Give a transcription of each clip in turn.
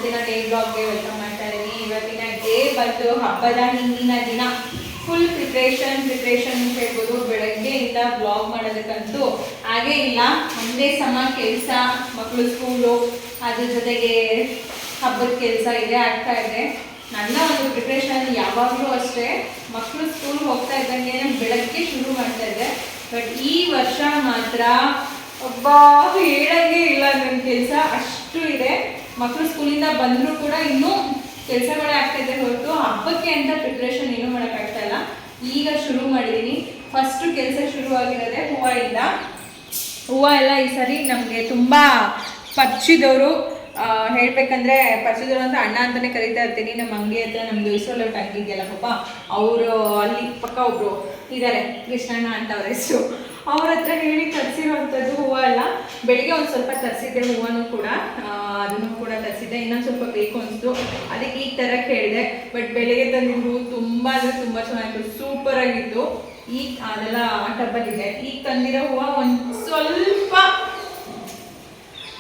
ಇವತ್ತಿನ day ಬ್ಲಾಗ್ಗೆ welcome ಮಾಡ್ತಾ ಇದ್ದೀನಿ. ಇವತ್ತಿನ ಡೇ ಬಂದು ಹಬ್ಬದ ಹಿಂದಿನ ದಿನ ಫುಲ್ ಪ್ರಿಪ್ರೇಷನ್ ಅಂತ ಹೇಳ್ಬೋದು. ಬೆಳಗ್ಗೆಯಿಂದ ಬ್ಲಾಗ್ ಮಾಡೋದಕ್ಕಂತೂ ಹಾಗೇ ಇಲ್ಲ. ಒಂದೇ ಸಮ ಕೆಲಸ, ಮಕ್ಕಳು ಸ್ಕೂಲು, ಅದ್ರ ಜೊತೆಗೆ ಹಬ್ಬದ ಕೆಲಸ ಇದೆ ಆಗ್ತಾ ಇದೆ. ನನ್ನ ಒಂದು ಪ್ರಿಪ್ರೇಷನ್ ಯಾವಾಗಲೂ ಅಷ್ಟೇ, ಮಕ್ಕಳು ಸ್ಕೂಲ್ಗೆ ಹೋಗ್ತಾ ಇದ್ದಂಗೆ ಬೆಳಗ್ಗೆ ಶುರು ಮಾಡ್ತಾ ಇದ್ದೆ. ಬಟ್ ಈ ವರ್ಷ ಮಾತ್ರ ಹೇಳಂಗೆ ಇಲ್ಲ, ನನ್ನ ಕೆಲಸ ಅಷ್ಟು ಇದೆ. ಮಕ್ಕಳು ಸ್ಕೂಲಿಂದ ಬಂದರೂ ಕೂಡ ಇನ್ನೂ ಕೆಲಸಗಳೇ ಆಗ್ತಾಯಿದೆ ಹೊರತು ಹಬ್ಬಕ್ಕೆ ಅಂತ ಪ್ರಿಪ್ರೇಷನ್ ಏನೂ ಮಾಡೋಕ್ಕಾಗ್ತಾ ಇಲ್ಲ. ಈಗ ಶುರು ಮಾಡಿದ್ದೀನಿ. ಫಸ್ಟು ಕೆಲಸ ಶುರು ಆಗಿರೋದೆ ಹೂವಿಂದ. ಹೂವು ಎಲ್ಲ ಈ ಸರಿ ನಮಗೆ ತುಂಬ ಪರಿಚಿದವರು, ಹೇಳಬೇಕಂದ್ರೆ ಪರಿಚಿದವರು ಅಂತ ಅಣ್ಣ ಅಂತಲೇ ಕರಿತಾ ಇರ್ತೀನಿ. ನಮ್ಮ ಅಂಗಡಿ ಹತ್ರ ನಮ್ಮದು ಇಸೋಲ ಟ್ಯಾಂಕ್ ಇದೆಯಲ್ಲ ಪಾಪ, ಅವರು ಅಲ್ಲಿ ಪಕ್ಕ ಒಬ್ಬರು ಇದ್ದಾರೆ, ಕೃಷ್ಣಣ್ಣ ಅಂತ ಅವ್ರ ಹೆಸರು. ಅವ್ರ ಹತ್ರ ಹೇಳಿ ತರಿಸಿರುವಂಥದ್ದು ಹೂವು ಎಲ್ಲ. ಬೆಳಿಗ್ಗೆ ಒಂದು ಸ್ವಲ್ಪ ತರಿಸಿದ್ದೆ ಹೂವನ್ನು ಕೂಡ, ಅದನ್ನು ಕೂಡ ತರಿಸಿದ್ದೆ. ಇನ್ನೊಂದು ಸ್ವಲ್ಪ ಬೇಕು ಅನಿಸ್ತು, ಅದಕ್ಕೆ ಈಗ ತರಕ್ಕೆ ಹೇಳಿದೆ. ಬಟ್ ಬೆಳಿಗ್ಗೆ ತಂದಿದ್ದು ತುಂಬ ಅಂದರೆ ತುಂಬ ಚೆನ್ನಾಗಿತ್ತು, ಸೂಪರಾಗಿತ್ತು. ಈಗ ಅದೆಲ್ಲ ಟಬ್ಬಲ್ಲಿದೆ. ಈಗ ತಂದಿರೋ ಹೂವು ಒಂದು ಸ್ವಲ್ಪ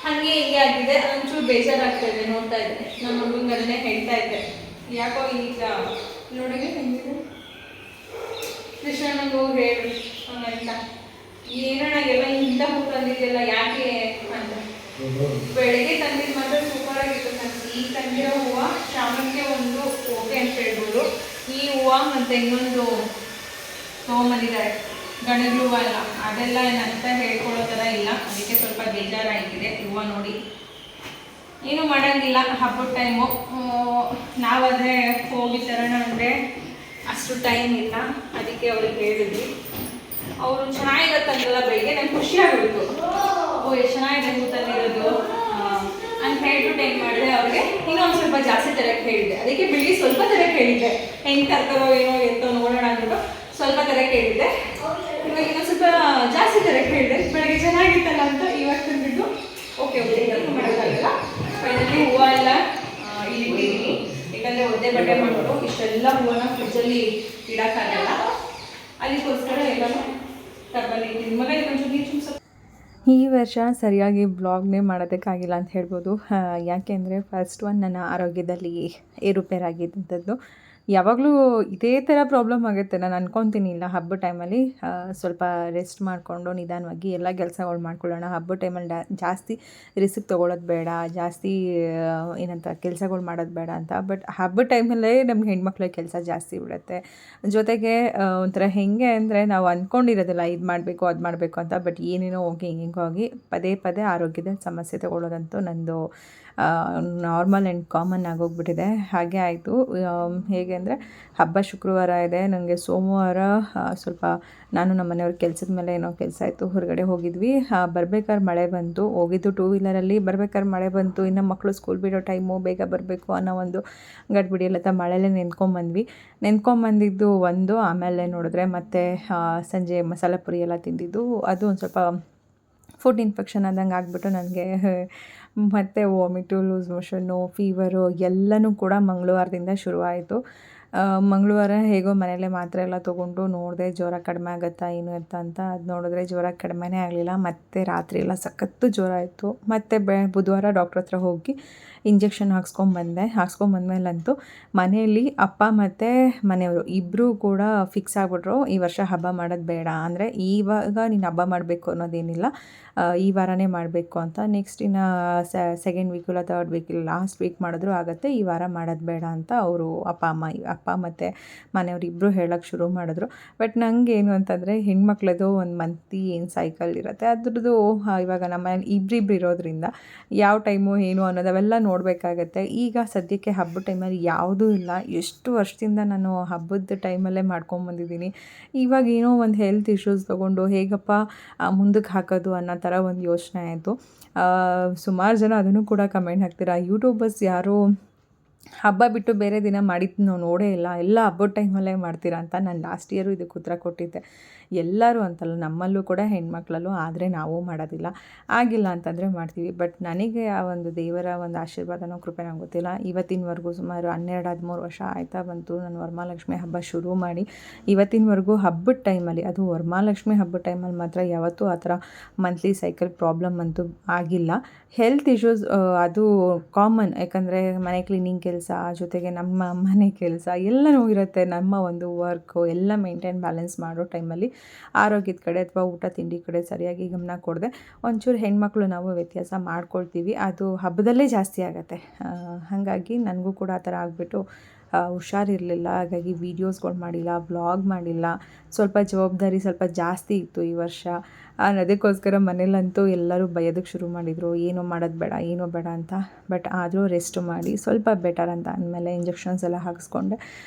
ಹಾಗೆ ಹೀಗೆ ಆಗಿದೆ, ಒಂಚೂರು ಬೇಜಾರಾಗ್ತಾ ಇದೆ. ನೋಡ್ತಾ ಇದ್ದೆ ನಮ್ಮ ಮಗನಿಗೆ ಅದನ್ನೇ ಹೇಳ್ತಾ ಇದ್ದೆ, ಯಾಕೋ ಈಗ ನೋಡಿ ಹೆಂಗಿದೆ ಕೃಷ್ಣನಿಗೆ ಹೋಗಿ ಹೇಳಿ ಅಂತ, ಏನಣ್ಣ ಎಲ್ಲ ಇಂಥ ಹೂ ತಂದಿದೆಯಲ್ಲ ಯಾಕೆ ಅಂತ. ಬೆಳಗ್ಗೆ ತಂದಿದ್ದು ಮಾತ್ರ ಸೂಪರ್ ಆಗಿತ್ತು ನನಗೆ. ಈಗ ತಂದಿರೋ ಹೂವು ಶಾಮಕ್ಕೆ ಒಂದು ಓಕೆ ಅಂತ ಹೇಳ್ಬೋದು. ಈ ಹೂವು ಮತ್ತು ಇನ್ನೊಂದು ತೊಗೊಂಬಂದಿದ್ದಾರೆ ಗಣದ ಹೂವು ಎಲ್ಲ, ಅದೆಲ್ಲ ಏನಂತ ಹೇಳ್ಕೊಳ್ಳೋ ಥರ ಇಲ್ಲ. ಅದಕ್ಕೆ ಸ್ವಲ್ಪ ಬೇಜಾರಾಗಿದೆ. ಹೂವು ನೋಡಿ ಏನೂ ಮಾಡೋಂಗಿಲ್ಲ. ಹಬ್ಬದ ಟೈಮು ನಾವಾದರೆ ಹೋಗಿ ತರೋಣ ಅಂದರೆ ಅಷ್ಟು ಟೈಮ್ ಇಲ್ಲ. ಅದಕ್ಕೆ ಅವ್ರಿಗೆ ಹೇಳಿದ್ವಿ. ಅವರು ಚೆನ್ನಾಗಿರುತ್ತಂತಲ್ಲ ಬೆಳಿಗ್ಗೆ, ನಂಗೆ ಖುಷಿ ಆಗೋಯಿತು. ಎಷ್ಟು ಚೆನ್ನಾಗಿದೆ ಹೂ ತಂದಿರೋದು ಅಂತ ಹೇಳ್ಬಿಟ್ಟು ಏನು ಮಾಡಿದೆ, ಅವ್ರಿಗೆ ಇನ್ನೊಂದು ಸ್ವಲ್ಪ ಜಾಸ್ತಿ ತರಕ್ಕೆ ಹೇಳಿದ್ದೆ. ಅದಕ್ಕೆ ಬೆಳಿಗ್ಗೆ ಸ್ವಲ್ಪ ತರಕ್ಕೆ ಹೇಳಿದ್ದೆ, ಹೆಂಗೆ ತರ್ತಾರೋ ಏನೋ ಎತ್ತೋ ನೋಡೋಣ ಅಂದ್ಬಿಟ್ಟು ಸ್ವಲ್ಪ ತರಕ್ಕೆ ಹೇಳಿದ್ದೆ. ಇವಾಗ ಇನ್ನೊಂದು ಸ್ವಲ್ಪ ಜಾಸ್ತಿ ತರಕ್ಕೆ ಹೇಳಿದೆ. ಬೆಳಗ್ಗೆ ಚೆನ್ನಾಗಿತ್ತಲ್ಲ ಅಂತ ಇವಾಗ ತಂದಿದ್ದು ಓಕೆ ಏನು ಮಾಡೋಕ್ಕಾಗಲ್ಲ. ಫೈನಲಿ ಹೂವು ಎಲ್ಲ ಇಲ್ಲಿಟ್ಟಿದ್ದೀನಿ. ಯಾಕಂದರೆ ಒದ್ದೆ ಬಟ್ಟೆ ಮಾಡಿಬಿಟ್ಟು ಇಷ್ಟೆಲ್ಲ ಹೂವನ್ನ ಫ್ರಿಜ್ಜಲ್ಲಿ ಇಡೋಕ್ಕಾಗಲ್ಲ. ಅದಕ್ಕೋಸ್ಕರ ಎಲ್ಲನೂ ಟಬ್ಬಲ್ಲಿ ಇಟ್ಟಿದ್ದೀನಿ. ಮಗ ಇದೊಂಚೂರು ನೀರು ಈ ವರ್ಷ ಸರಿಯಾಗಿ ಬ್ಲಾಗ್ನೇ ಮಾಡೋದಕ್ಕಾಗಿಲ್ಲ ಅಂತ ಹೇಳ್ಬೋದು. ಯಾಕೆಂದರೆ ಫಸ್ಟ್ ಒನ್ ನನ್ನ ಆರೋಗ್ಯದಲ್ಲಿ ಏರುಪೇರಾಗಿದ್ದಂಥದ್ದು. ಯಾವಾಗಲೂ ಇದೇ ಥರ ಪ್ರಾಬ್ಲಮ್ ಆಗುತ್ತೆ. ನಾನು ಅಂದ್ಕೊತೀನಿ ಇಲ್ಲ ಹಬ್ಬದ ಟೈಮಲ್ಲಿ ಸ್ವಲ್ಪ ರೆಸ್ಟ್ ಮಾಡಿಕೊಂಡು ನಿಧಾನವಾಗಿ ಎಲ್ಲ ಕೆಲಸಗಳು ಮಾಡ್ಕೊಳ್ಳೋಣ. ಹಬ್ಬದ ಟೈಮಲ್ಲಿ ಜಾಸ್ತಿ ರಿಸ್ಕ್ ತೊಗೊಳ್ಳೋದು ಬೇಡ, ಜಾಸ್ತಿ ಏನಂತ ಕೆಲಸಗಳು ಮಾಡೋದು ಬೇಡ ಅಂತ. ಬಟ್ ಹಬ್ಬದ ಟೈಮಲ್ಲೇ ನಮ್ಗೆ ಹೆಣ್ಮಕ್ಳಿಗೆ ಕೆಲಸ ಜಾಸ್ತಿ ಬಿಡುತ್ತೆ. ಜೊತೆಗೆ ಒಂಥರ ಹೇಗೆ ಅಂದರೆ ನಾವು ಅಂದ್ಕೊಂಡಿರೋದಿಲ್ಲ ಇದು ಮಾಡಬೇಕು ಅದು ಮಾಡಬೇಕು ಅಂತ. ಬಟ್ ಏನೇನೋ ಹೋಗಿ ಹಿಂಗೆ ಹೋಗಿ ಪದೇ ಪದೇ ಆರೋಗ್ಯದ ಸಮಸ್ಯೆ ತಗೊಳ್ಳೋದಂತೂ ನಂದು ನಾರ್ಮಲ್ ಆ್ಯಂಡ್ ಕಾಮನ್ ಆಗೋಗ್ಬಿಟ್ಟಿದೆ. ಹಾಗೆ ಆಯಿತು. ಹೇಗೆ ಅಂದರೆ ಹಬ್ಬ ಶುಕ್ರವಾರ ಇದೆ, ನನಗೆ ಸೋಮವಾರ ಸ್ವಲ್ಪ ನಾನು ನಮ್ಮ ಮನೆಯವ್ರ ಕೆಲಸದ ಮೇಲೆ ಏನೋ ಕೆಲಸ ಇತ್ತು, ಹೊರಗಡೆ ಹೋಗಿದ್ವಿ. ಬರ್ಬೇಕಾದ್ರೆ ಮಳೆ ಬಂತು. ಹೋಗಿದ್ದು ಟೂ ವೀಲರಲ್ಲಿ, ಬರ್ಬೇಕಾದ್ರೆ ಮಳೆ ಬಂತು. ಇನ್ನು ಮಕ್ಕಳು ಸ್ಕೂಲ್ ಬಿಡೋ ಟೈಮು, ಬೇಗ ಬರಬೇಕು ಅನ್ನೋ ಒಂದು ಗಡ್ಬಿಡಿ ಎಲ್ಲ ಮಳೆಯಲ್ಲೇ ನೆಂದ್ಕೊಂಬಂದಿದ್ದು ಒಂದು. ಆಮೇಲೆ ನೋಡಿದ್ರೆ ಮತ್ತೆ ಸಂಜೆ ಮಸಾಲೆ ಪುರಿ ಎಲ್ಲ ತಿಂದಿದ್ದು, ಅದು ಒಂದು ಸ್ವಲ್ಪ ಫುಡ್ ಇನ್ಫೆಕ್ಷನ್ ಆದಂಗೆ ಆಗಿಬಿಟ್ಟು ನನಗೆ ಮತ್ತು ವಾಮಿಟು, ಲೂಸ್ ಮೋಷನ್ನು, ಫೀವರು ಎಲ್ಲನೂ ಕೂಡ ಮಂಗಳವಾರದಿಂದ ಶುರುವಾಯಿತು. ಮಂಗಳವಾರ ಹೇಗೋ ಮನೆಯಲ್ಲೇ ಮಾತ್ರೆ ಎಲ್ಲ ತೊಗೊಂಡು ನೋಡಿದೆ ಜ್ವರ ಕಡಿಮೆ ಆಗುತ್ತಾ ಏನು ಎತ್ತ ಅಂತ. ಅದು ನೋಡಿದ್ರೆ ಜ್ವರ ಕಡಿಮೆನೇ ಆಗಲಿಲ್ಲ. ಮತ್ತು ರಾತ್ರಿ ಎಲ್ಲ ಸಖತ್ತು ಜ್ವರ ಇತ್ತು. ಮತ್ತು ಬುಧವಾರ ಡಾಕ್ಟ್ರ್ ಹತ್ರ ಹೋಗಿ ಇಂಜೆಕ್ಷನ್ ಹಾಕ್ಸ್ಕೊಂಬಂದ್ಮೇಲಂತೂ ಮನೆಯಲ್ಲಿ ಅಪ್ಪ ಮತ್ತು ಮನೆಯವರು ಇಬ್ಬರೂ ಕೂಡ ಫಿಕ್ಸ್ ಆಗಿಬಿಟ್ರು, ಈ ವರ್ಷ ಹಬ್ಬ ಮಾಡೋದು ಬೇಡ. ಅಂದರೆ ಇವಾಗ ನೀನು ಹಬ್ಬ ಮಾಡಬೇಕು ಅನ್ನೋದೇನಿಲ್ಲ, ಈ ವಾರನೇ ಮಾಡಬೇಕು ಅಂತ. ನೆಕ್ಸ್ಟ್ ಇನ್ನು ಸೆಕೆಂಡ್ ವೀಕು ಇಲ್ಲ ಥರ್ಡ್ ವೀಕ್ ಇಲ್ಲ ಲಾಸ್ಟ್ ವೀಕ್ ಮಾಡಿದ್ರು ಆಗುತ್ತೆ, ಈ ವಾರ ಮಾಡೋದು ಬೇಡ ಅಂತ ಅವರು ಅಪ್ಪ ಮತ್ತು ಮನೆಯವ್ರು ಇಬ್ಬರು ಹೇಳೋಕ್ಕೆ ಶುರು ಮಾಡಿದ್ರು. ಬಟ್ ನನಗೇನು ಅಂತಂದರೆ ಹೆಣ್ಮಕ್ಳದು ಒಂದು ಮಂತ್ಲಿ ಏನು ಸೈಕಲ್ ಇರುತ್ತೆ ಅದ್ರದ್ದು. ಇವಾಗ ನಮ್ಮ ಇಬ್ಬರಿಬ್ರು ಇರೋದ್ರಿಂದ ಯಾವ ಟೈಮು ಏನು ಅನ್ನೋದು ಅವೆಲ್ಲ ನೋಡಬೇಕಾಗತ್ತೆ. ಈಗ ಸದ್ಯಕ್ಕೆ ಹಬ್ಬದ ಟೈಮಲ್ಲಿ ಯಾವುದೂ ಇಲ್ಲ. ಎಷ್ಟು ವರ್ಷದಿಂದ ನಾನು ಹಬ್ಬದ ಟೈಮಲ್ಲೇ ಮಾಡ್ಕೊಂಬಂದಿದ್ದೀನಿ. ಇವಾಗ ಏನೋ ಒಂದು ಹೆಲ್ತ್ ಇಶ್ಯೂಸ್ ತೊಗೊಂಡು ಹೇಗಪ್ಪ ಮುಂದಕ್ಕೆ ಹಾಕೋದು ಅನ್ನೋ ಥರ ಒಂದು ಯೋಚನೆ ಆಯಿತು. ಸುಮಾರು ಜನ ಅದನ್ನು ಕೂಡ ಕಮೆಂಟ್ ಹಾಕ್ತೀರಾ, ಯೂಟ್ಯೂಬರ್ಸ್ ಯಾರೋ ಹಬ್ಬ ಬಿಟ್ಟು ಬೇರೆ ದಿನ ಮಾಡಿದ್ದು ನಾವು ನೋಡೇ ಇಲ್ಲ, ಎಲ್ಲ ಹಬ್ಬದ ಟೈಮಲ್ಲೇ ಮಾಡ್ತೀರಾ ಅಂತ ನಾನು ಲಾಸ್ಟ್ ಇಯರು ಇದಕ್ಕೆ ಉತ್ತರ ಕೊಟ್ಟಿದ್ದೆ. ಎಲ್ಲರೂ ಅಂತಲ್ಲ, ನಮ್ಮಲ್ಲೂ ಕೂಡ ಹೆಣ್ಮಕ್ಳಲ್ಲೂ ಆದರೆ ನಾವು ಮಾಡೋದಿಲ್ಲ, ಆಗಿಲ್ಲ ಅಂತಂದರೆ ಮಾಡ್ತೀವಿ. ಬಟ್ ನನಗೆ ಆ ಒಂದು ದೇವರ ಒಂದು ಆಶೀರ್ವಾದನೋ ಕೃಪೆನೋ ಗೊತ್ತಿಲ್ಲ, ಇವತ್ತಿನವರೆಗೂ ಸುಮಾರು 12-13 ವರ್ಷ ಆಯ್ತಾ ಬಂತು ನಾನು ವರಮಹಾಲಕ್ಷ್ಮಿ ಹಬ್ಬ ಶುರು ಮಾಡಿ. ಇವತ್ತಿನವರೆಗೂ ಹಬ್ಬದ ಟೈಮಲ್ಲಿ, ಅದು ವರಮಹಾಲಕ್ಷ್ಮಿ ಹಬ್ಬದ ಟೈಮಲ್ಲಿ ಮಾತ್ರ ಯಾವತ್ತೂ ಆ ಥರ ಮಂತ್ಲಿ ಸೈಕಲ್ ಪ್ರಾಬ್ಲಮ್ ಅಂತೂ ಆಗಿಲ್ಲ. ಹೆಲ್ತ್ ಇಶ್ಯೂಸ್ ಅದು ಕಾಮನ್, ಯಾಕಂದರೆ ಮನೆ ಕ್ಲೀನಿಂಗ್ ಕೆಲಸ ಜೊತೆಗೆ ನಮ್ಮ ಮನೆ ಕೆಲಸ ಎಲ್ಲನೂ ಇರುತ್ತೆ. ನಮ್ಮ ಒಂದು ವರ್ಕು ಎಲ್ಲ ಮೇಂಟೈನ್ ಬ್ಯಾಲೆನ್ಸ್ ಮಾಡೋ ಟೈಮಲ್ಲಿ ಆರೋಗ್ಯದ ಕಡೆ ಅಥವಾ ಊಟ ತಿಂಡಿ ಕಡೆ ಸರಿಯಾಗಿ ಗಮನ ಕೊಡದೆ ಒಂಚೂರು ಹೆಣ್ಮಕ್ಳು ನಾವು ವ್ಯತ್ಯಾಸ ಮಾಡ್ಕೊಳ್ತೀವಿ. ಅದು ಹಬ್ಬದಲ್ಲೇ ಜಾಸ್ತಿ ಆಗುತ್ತೆ. ಹಾಗಾಗಿ ನನಗೂ ಕೂಡ ಆ ಥರ ಆಗಿಬಿಟ್ಟು ಹುಷಾರಿರಲಿಲ್ಲ. ಹಾಗಾಗಿ ವೀಡಿಯೋಸ್ಗಳು ಮಾಡಿಲ್ಲ, ವ್ಲಾಗ್ ಮಾಡಿಲ್ಲ. ಸ್ವಲ್ಪ ಜವಾಬ್ದಾರಿ ಸ್ವಲ್ಪ ಜಾಸ್ತಿ ಇತ್ತು ಈ ವರ್ಷ. ಅದಕ್ಕೋಸ್ಕರ ಮನೇಲಂತೂ ಎಲ್ಲರೂ ಬೈಯೋದಕ್ಕೆ ಶುರು ಮಾಡಿದರು, ಏನೂ ಮಾಡೋದು ಬೇಡ, ಏನೂ ಬೇಡ ಅಂತ. ಬಟ್ ಆದರೂ ರೆಸ್ಟ್ ಮಾಡಿ ಸ್ವಲ್ಪ ಬೆಟರ್ ಅಂತ ಅಂದಮೇಲೆ ಇಂಜೆಕ್ಷನ್ಸ್ ಎಲ್ಲ ಹಾಕಿಸ್ಕೊಂಡೆ.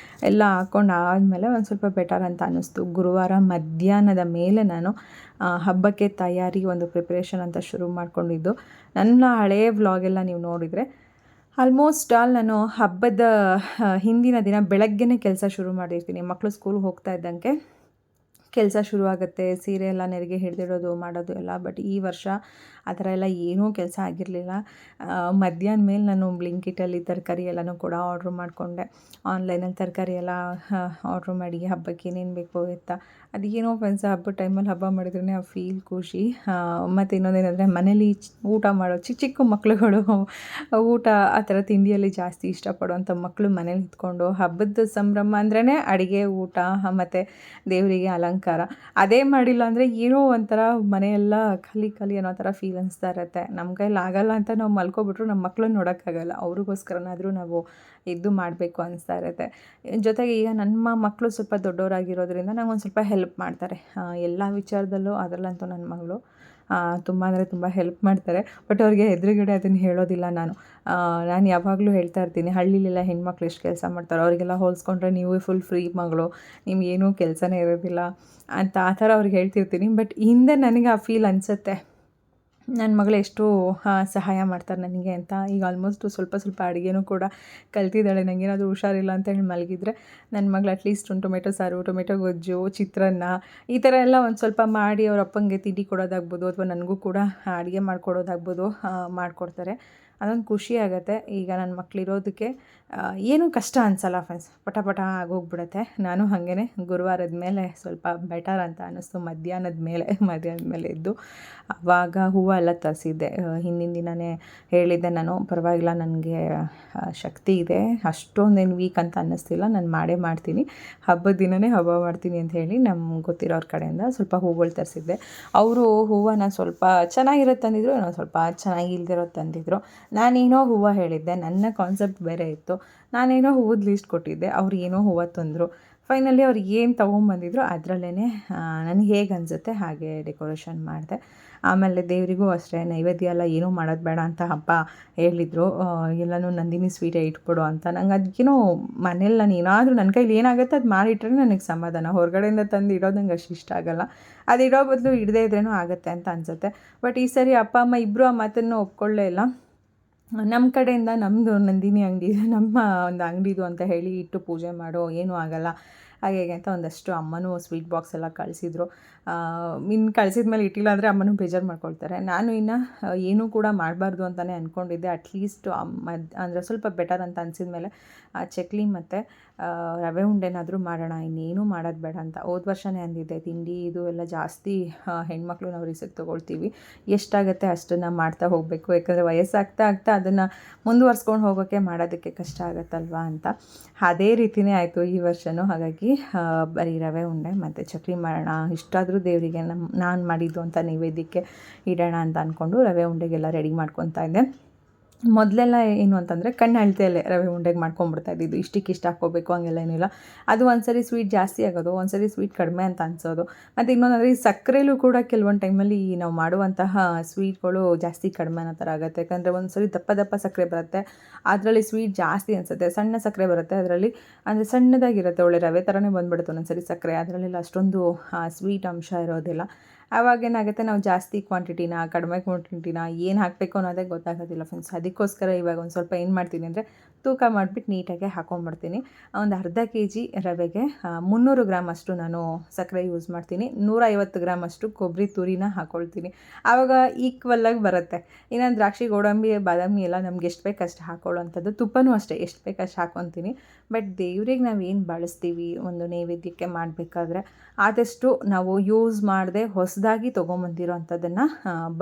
ಎಲ್ಲ ಹಾಕ್ಕೊಂಡು ಆದಮೇಲೆ ಒಂದು ಸ್ವಲ್ಪ ಬೆಟರ್ ಅಂತ ಅನ್ನಿಸ್ತು. ಗುರುವಾರ ಮಧ್ಯಾಹ್ನದ ಮೇಲೆ ನಾನು ಹಬ್ಬಕ್ಕೆ ತಯಾರಿ ಒಂದು ಪ್ರಿಪ್ರೇಷನ್ ಅಂತ ಶುರು ಮಾಡ್ಕೊಂಡಿದ್ದು. ನನ್ನ ಹಳೆಯ ವ್ಲಾಗೆಲ್ಲ ನೀವು ನೋಡಿದರೆ ಆಲ್ಮೋಸ್ಟ್ ಆಲ್ ನಾನು ಹಬ್ಬದ ಹಿಂದಿನ ದಿನ ಬೆಳಗ್ಗೆನೇ ಕೆಲಸ ಶುರು ಮಾಡಿರ್ತೀನಿ. ಮಕ್ಕಳು ಸ್ಕೂಲ್ಗೆ ಹೋಗ್ತಾ ಇದ್ದಂಗೆ ಕೆಲಸ ಶುರುವಾಗುತ್ತೆ, ಸೀರೆ ಎಲ್ಲ ನೆರಿಗೆ ಹಿಡಿದಿಡೋದು ಮಾಡೋದು ಎಲ್ಲ. ಬಟ್ ಈ ವರ್ಷ ಆ ಥರ ಎಲ್ಲ ಏನೂ ಕೆಲಸ ಆಗಿರಲಿಲ್ಲ. ಮಧ್ಯಾಹ್ನ ಮೇಲೆ ನಾನು ಬ್ಲಿಂಕಿಟಲ್ಲಿ ತರಕಾರಿ ಎಲ್ಲನೂ ಕೂಡ ಆರ್ಡ್ರ್ ಮಾಡಿಕೊಂಡೆ. ಆನ್ಲೈನಲ್ಲಿ ತರಕಾರಿ ಎಲ್ಲ ಆರ್ಡ್ರ್ ಮಾಡಿ ಹಬ್ಬಕ್ಕೆ ಏನೇನು ಬೇಕು ಎತ್ತ. ಅದೇನೋ ಫ್ರೆಂಡ್ಸ್, ಹಬ್ಬದ ಟೈಮಲ್ಲಿ ಹಬ್ಬ ಮಾಡಿದ್ರೇ ಆ ಫೀಲ್ ಖುಷಿ. ಮತ್ತು ಇನ್ನೊಂದೇನೆಂದರೆ ಮನೇಲಿ ಊಟ ಮಾಡೋ ಚಿಕ್ಕ ಚಿಕ್ಕ ಮಕ್ಳುಗಳು ಊಟ ಆ ಥರ ತಿಂಡಿಯಲ್ಲಿ ಜಾಸ್ತಿ ಇಷ್ಟಪಡುವಂಥ ಮಕ್ಕಳು ಮನೇಲಿ ಇದ್ಕೊಂಡು ಹಬ್ಬದ ಸಂಭ್ರಮ ಅಂದ್ರೇ ಅಡುಗೆ, ಊಟ ಮತ್ತು ದೇವರಿಗೆ ಅಲಂಕಾರ. ಅದೇ ಮಾಡಿಲ್ಲ ಅಂದರೆ ಏನೋ ಒಂಥರ ಮನೆಯೆಲ್ಲ ಖಾಲಿ ಖಾಲಿ ಅನ್ನೋ ಥರ ಫೀಲ್ ಅನಿಸ್ತಾ ಇರುತ್ತೆ. ನಮ್ಮ ಕೈಲಿ ಆಗಲ್ಲ ಅಂತ ನಾವು ಮಲ್ಕೊಬಿಟ್ರು ನಮ್ಮ ಮಕ್ಕಳನ್ನ ನೋಡೋಕ್ಕಾಗಲ್ಲ, ಅವ್ರಿಗೋಸ್ಕರನಾದರೂ ನಾವು ಎದ್ದು ಮಾಡಬೇಕು ಅನಿಸ್ತಾ ಇರುತ್ತೆ. ಜೊತೆಗೆ ಈಗ ನಮ್ಮ ಮಕ್ಕಳು ಸ್ವಲ್ಪ ದೊಡ್ಡವರಾಗಿರೋದ್ರಿಂದ ನಂಗೊಂದು ಸ್ವಲ್ಪ ಹೆಲ್ಪ್ ಮಾಡ್ತಾರೆ ಎಲ್ಲ ವಿಚಾರದಲ್ಲೂ. ಅದರಲ್ಲಂತೂ ನನ್ನ ಮಗಳು ತುಂಬ ಅಂದರೆ ತುಂಬ ಹೆಲ್ಪ್ ಮಾಡ್ತಾರೆ. ಬಟ್ ಅವ್ರಿಗೆ ಎದುರುಗಡೆ ಅದನ್ನು ಹೇಳೋದಿಲ್ಲ ನಾನು. ನಾನು ಯಾವಾಗಲೂ ಹೇಳ್ತಾ ಇರ್ತೀನಿ, ಹಳ್ಳಿಲೆಲ್ಲ ಹೆಣ್ಮಕ್ಳು ಎಷ್ಟು ಕೆಲಸ ಮಾಡ್ತಾರೋ ಅವರಿಗೆಲ್ಲ ಹೋಲಿಸ್ಕೊಂಡ್ರೆ ನೀವು ಫುಲ್ ಫ್ರೀ ಮಗಳು, ನಿಮಗೇನೂ ಕೆಲಸನೇ ಇರೋದಿಲ್ಲ ಅಂತ ಆ ಥರ ಅವ್ರಿಗೆ ಹೇಳ್ತಿರ್ತೀನಿ. ಬಟ್ ಹಿಂದೆ ನನಗೆ ಆ ಫೀಲ್ ಅನಿಸುತ್ತೆ, ನನ್ನ ಮಗಳು ಎಷ್ಟು ಸಹಾಯ ಮಾಡ್ತಾರೆ ನನಗೆ ಅಂತ. ಈಗ ಆಲ್ಮೋಸ್ಟು ಸ್ವಲ್ಪ ಸ್ವಲ್ಪ ಅಡುಗೆನೂ ಕೂಡ ಕಲ್ತಿದ್ದಾಳೆ. ನನಗೇನಾದರೂ ಹುಷಾರಿಲ್ಲ ಅಂತ ಹೇಳಿ ಮಲಗಿದ್ರೆ ನನ್ನ ಮಗಳು ಅಟ್ಲೀಸ್ಟ್ ಒಂದು ಟೊಮೆಟೊ ಸಾರು, ಟೊಮೆಟೊ ಗೊಜ್ಜು, ಚಿತ್ರಾನ್ನ ಈ ಥರ ಎಲ್ಲ ಒಂದು ಸ್ವಲ್ಪ ಮಾಡಿ ಅವ್ರ ಅಪ್ಪಂಗೆ ತಿಂಡಿ ಕೊಡೋದಾಗ್ಬೋದು ಅಥವಾ ನನಗೂ ಕೂಡ ಅಡುಗೆ ಮಾಡಿಕೊಡೋದಾಗ್ಬೋದು ಮಾಡಿಕೊಡ್ತಾರೆ. ಅದೊಂದು ಖುಷಿ ಆಗುತ್ತೆ. ಈಗ ನನ್ನ ಮಕ್ಕಳಿರೋದಕ್ಕೆ ಏನೂ ಕಷ್ಟ ಅನಿಸಲ್ಲ ಫ್ರೆಂಡ್ಸ್, ಪಟ ಪಟ ಆಗೋಗ್ಬಿಡುತ್ತೆ. ನಾನು ಹಾಗೇ ಗುರುವಾರದ ಮೇಲೆ ಸ್ವಲ್ಪ ಬೆಟರ್ ಅಂತ ಅನ್ನಿಸ್ತು. ಮಧ್ಯಾಹ್ನದ ಮೇಲೆ ಎದ್ದು ಆವಾಗ ಹೂವು ಎಲ್ಲ ತರಿಸಿದ್ದೆ. ಹಿಂದಿನ ದಿನವೇ ಹೇಳಿದ್ದೆ ನಾನು, ಪರವಾಗಿಲ್ಲ ನನಗೆ ಶಕ್ತಿ ಇದೆ, ಅಷ್ಟೊಂದೇನು ವೀಕ್ ಅಂತ ಅನ್ನಿಸ್ತಿಲ್ಲ, ನಾನು ಮಾಡೇ ಮಾಡ್ತೀನಿ, ಹಬ್ಬದ ದಿನವೇ ಹಬ್ಬ ಮಾಡ್ತೀನಿ ಅಂತ ಹೇಳಿ ನಮ್ಗೆ ಗೊತ್ತಿರೋರ ಕಡೆಯಿಂದ ಸ್ವಲ್ಪ ಹೂಗಳು ತರಿಸಿದ್ದೆ. ಅವರು ಹೂವನ್ನು ಸ್ವಲ್ಪ ಚೆನ್ನಾಗಿರೋದು ತಂದಿದ್ರು, ಏನೋ ಸ್ವಲ್ಪ ಚೆನ್ನಾಗಿಲ್ದಿರೋದು ತಂದಿದ್ರು. ನಾನೇನೋ ಹೂವು ಹೇಳಿದ್ದೆ, ನನ್ನ ಕಾನ್ಸೆಪ್ಟ್ ಬೇರೆ ಇತ್ತು. ನಾನೇನೋ ಹೂವದ ಲೀಸ್ಟ್ ಕೊಟ್ಟಿದ್ದೆ, ಅವ್ರು ಏನೋ ಹೂವು ತಂದರು. ಫೈನಲಿ ಅವ್ರು ಏನು ತೊಗೊಂಬಂದಿದ್ರು ಅದರಲ್ಲೇ ನನಗೆ ಹೇಗೆ ಅನಿಸುತ್ತೆ ಹಾಗೆ ಡೆಕೋರೇಷನ್ ಮಾಡಿದೆ. ಆಮೇಲೆ ದೇವರಿಗೂ ಅಷ್ಟೇ ನೈವೇದ್ಯ ಎಲ್ಲ ಏನೂ ಮಾಡೋದು ಬೇಡ ಅಂತ ಹಬ್ಬ ಹೇಳಿದರು. ಎಲ್ಲನೂ ನಂದಿನಿ ಸ್ವೀಟೇ ಇಟ್ಬಿಡು ಅಂತ. ನಂಗೆ ಅದಕ್ಕೇನೋ ಮನೇಲಿ ನಾನು ಏನಾದರೂ ನನ್ನ ಕೈಲಿ ಏನಾಗುತ್ತೆ ಅದು ಮಾಡಿಟ್ರೆ ನನಗೆ ಸಮಾಧಾನ. ಹೊರಗಡೆಯಿಂದ ತಂದು ಇಡೋದು ನಂಗೆ ಅಷ್ಟು ಇಷ್ಟ ಆಗೋಲ್ಲ. ಅದು ಇಡೋ ಬದಲು ಇಡದೇ ಇದ್ರೂ ಆಗುತ್ತೆ ಅಂತ ಅನಿಸುತ್ತೆ. ಬಟ್ ಈ ಸರಿ ಅಪ್ಪ ಅಮ್ಮ ಇಬ್ಬರು ಆ ಮಾತನ್ನು ಒಪ್ಕೊಳ್ಳೇ ಇಲ್ಲ. ನಮ್ಮ ಕಡೆಯಿಂದ ನಮ್ಮದು ನಂದಿನಿ ಅಂಗಡಿ, ನಮ್ಮ ಒಂದು ಅಂಗಡಿದು ಅಂತ ಹೇಳಿ ಇಟ್ಟು ಪೂಜೆ ಮಾಡೋ, ಏನೂ ಆಗೋಲ್ಲ ಹಾಗೆ ಅಂತ ಒಂದಷ್ಟು ಅಮ್ಮನೂ ಸ್ವೀಟ್ ಬಾಕ್ಸ್ ಎಲ್ಲ ಕಳಿಸಿದ್ರು. ಇನ್ನು ಕಳಿಸಿದ ಮೇಲೆ ಇಟ್ಟಿಲ್ಲ ಅಂದರೆ ಅಮ್ಮನೂ ಬೇಜಾರು ಮಾಡ್ಕೊಳ್ತಾರೆ. ನಾನು ಇನ್ನು ಏನೂ ಕೂಡ ಮಾಡಬಾರ್ದು ಅಂತಲೇ ಅಂದ್ಕೊಂಡಿದ್ದೆ. ಅಟ್ಲೀಸ್ಟ್ ಅಂದರೆ ಸ್ವಲ್ಪ ಬೆಟರ್ ಅಂತ ಅನಿಸಿದ ಮೇಲೆ ಚಕ್ಲಿ ಮತ್ತು ರವೆ ಉಂಡೆನಾದರೂ ಮಾಡೋಣ, ಇನ್ನೇನೂ ಮಾಡೋದು ಬೇಡ ಅಂತ. ಹೋದ ವರ್ಷವೇ ಅಂದಿದ್ದೆ, ತಿಂಡಿ ಇದು ಎಲ್ಲ ಜಾಸ್ತಿ ಹೆಣ್ಮಕ್ಳು ನಾವು ರಿಸ್ಕ್ ತೊಗೊಳ್ತೀವಿ, ಎಷ್ಟಾಗುತ್ತೆ ಅಷ್ಟನ್ನು ಮಾಡ್ತಾ ಹೋಗಬೇಕು, ಯಾಕಂದರೆ ವಯಸ್ಸಾಗ್ತಾ ಅದನ್ನು ಮುಂದುವರ್ಸ್ಕೊಂಡು ಹೋಗೋಕ್ಕೆ ಮಾಡೋದಕ್ಕೆ ಕಷ್ಟ ಆಗುತ್ತಲ್ವ ಅಂತ. ಅದೇ ರೀತಿಯೇ ಆಯಿತು ಈ ವರ್ಷವೂ. ಹಾಗಾಗಿ ಬರೀ ರವೆ ಉಂಡೆ ಮತ್ತು ಚಕ್ಲಿ ಮಾಡೋಣ, ಇಷ್ಟಾದರೂ ದೇವರಿಗೆ ನಾನು ಮಾಡಿದ್ದು ಅಂತ ನೈವೇದ್ಯಕ್ಕೆ ಇಡೋಣ ಅಂತ ಅಂದ್ಕೊಂಡು ರವೆ ಉಂಡೆಗೆಲ್ಲ ರೆಡಿ ಮಾಡ್ಕೊತಾ ಇದ್ದೆ. ಮೊದಲೆಲ್ಲ ಏನು ಅಂತಂದರೆ ಕಣ್ಣು ಅಳತೆಯಲ್ಲೇ ರವೆ ಉಂಡೆಗೆ ಮಾಡ್ಕೊಂಬಿಡ್ತಾ ಇದ್ದಿದ್ದು, ಇಷ್ಟು ಹಾಕ್ಕೋಬೇಕು ಹಂಗೆಲ್ಲ ಏನಿಲ್ಲ. ಅದು ಒಂದು ಸರಿ ಸ್ವೀಟ್ ಜಾಸ್ತಿ ಆಗೋದು, ಒಂದು ಸರಿ ಸ್ವೀಟ್ ಕಡಿಮೆ ಅಂತ ಅನಿಸೋದು. ಮತ್ತು ಇನ್ನೊಂದಂದರೆ ಈ ಸಕ್ಕರೆಲೂ ಕೂಡ ಕೆಲವೊಂದು ಟೈಮಲ್ಲಿ ನಾವು ಮಾಡುವಂತಹ ಸ್ವೀಟ್ಗಳು ಜಾಸ್ತಿ ಕಡಿಮೆ ಅನ್ನೋ ಥರ ಆಗುತ್ತೆ. ಯಾಕಂದರೆ ಒಂದು ಸರಿ ದಪ್ಪ ಸಕ್ಕರೆ ಬರುತ್ತೆ, ಅದರಲ್ಲಿ ಸ್ವೀಟ್ ಜಾಸ್ತಿ ಅನಿಸುತ್ತೆ. ಸಣ್ಣ ಸಕ್ಕರೆ ಬರುತ್ತೆ ಅದರಲ್ಲಿ, ಅಂದರೆ ಸಣ್ಣದಾಗಿರುತ್ತೆ, ಒಳ್ಳೆ ರವೆ ಥರನೇ ಬಂದುಬಿಡುತ್ತೆ ಒಂದೊಂದು ಸರಿ ಸಕ್ಕರೆ, ಅದರಲ್ಲೆಲ್ಲ ಅಷ್ಟೊಂದು ಸ್ವೀಟ್ ಅಂಶ ಇರೋದಿಲ್ಲ. ಆವಾಗ ಏನಾಗುತ್ತೆ ನಾವು ಜಾಸ್ತಿ ಕ್ವಾಂಟಿಟಿನ ಕಡಿಮೆ ಕ್ವಾಂಟಿಟಿನ ಏನು ಹಾಕಬೇಕು ಅನ್ನೋದೇ ಗೊತ್ತಾಗೋದಿಲ್ಲ ಫ್ರೆಂಡ್ಸ್. ಅದಕ್ಕೋಸ್ಕರ ಇವಾಗ ಒಂದು ಸ್ವಲ್ಪ ಏನು ಮಾಡ್ತೀನಿ ಅಂದರೆ ತೂಕ ಮಾಡಿಬಿಟ್ಟು ನೀಟಾಗೆ ಹಾಕೊಂಡ್ಬಿಡ್ತೀನಿ. ಒಂದು ಅರ್ಧ kg ರವೆಗೆ 300 ಗ್ರಾಮ್ ಅಷ್ಟು ನಾನು ಸಕ್ಕರೆ ಯೂಸ್ ಮಾಡ್ತೀನಿ. 150 ಗ್ರಾಮ್ ಅಷ್ಟು ಕೊಬ್ಬರಿ ತುರಿನ ಹಾಕ್ಕೊಳ್ತೀನಿ. ಆವಾಗ ಈಕ್ವಲ್ಲಾಗಿ ಬರುತ್ತೆ. ಇನ್ನು ದ್ರಾಕ್ಷಿ ಗೋಡಂಬಿ ಬಾದಾಮಿ ಎಲ್ಲ ನಮ್ಗೆ ಎಷ್ಟು ಬೇಕು ಅಷ್ಟು ಹಾಕ್ಕೊಳ್ಳೋವಂಥದ್ದು. ತುಪ್ಪನೂ ಅಷ್ಟೇ ಎಷ್ಟು ಬೇಕು ಅಷ್ಟು ಹಾಕ್ಕೊತೀನಿ. ಬಟ್ ದೇವ್ರಿಗೆ ನಾವು ಏನು ಬಳಸ್ತೀವಿ ಒಂದು ನೈವೇದ್ಯಕ್ಕೆ ಮಾಡಬೇಕಾದ್ರೆ ಆದಷ್ಟು ನಾವು ಯೂಸ್ ಮಾಡದೆ ಹೊಸದಾಗಿ ತೊಗೊಂಬಂದಿರೋ ಅಂಥದ್ದನ್ನು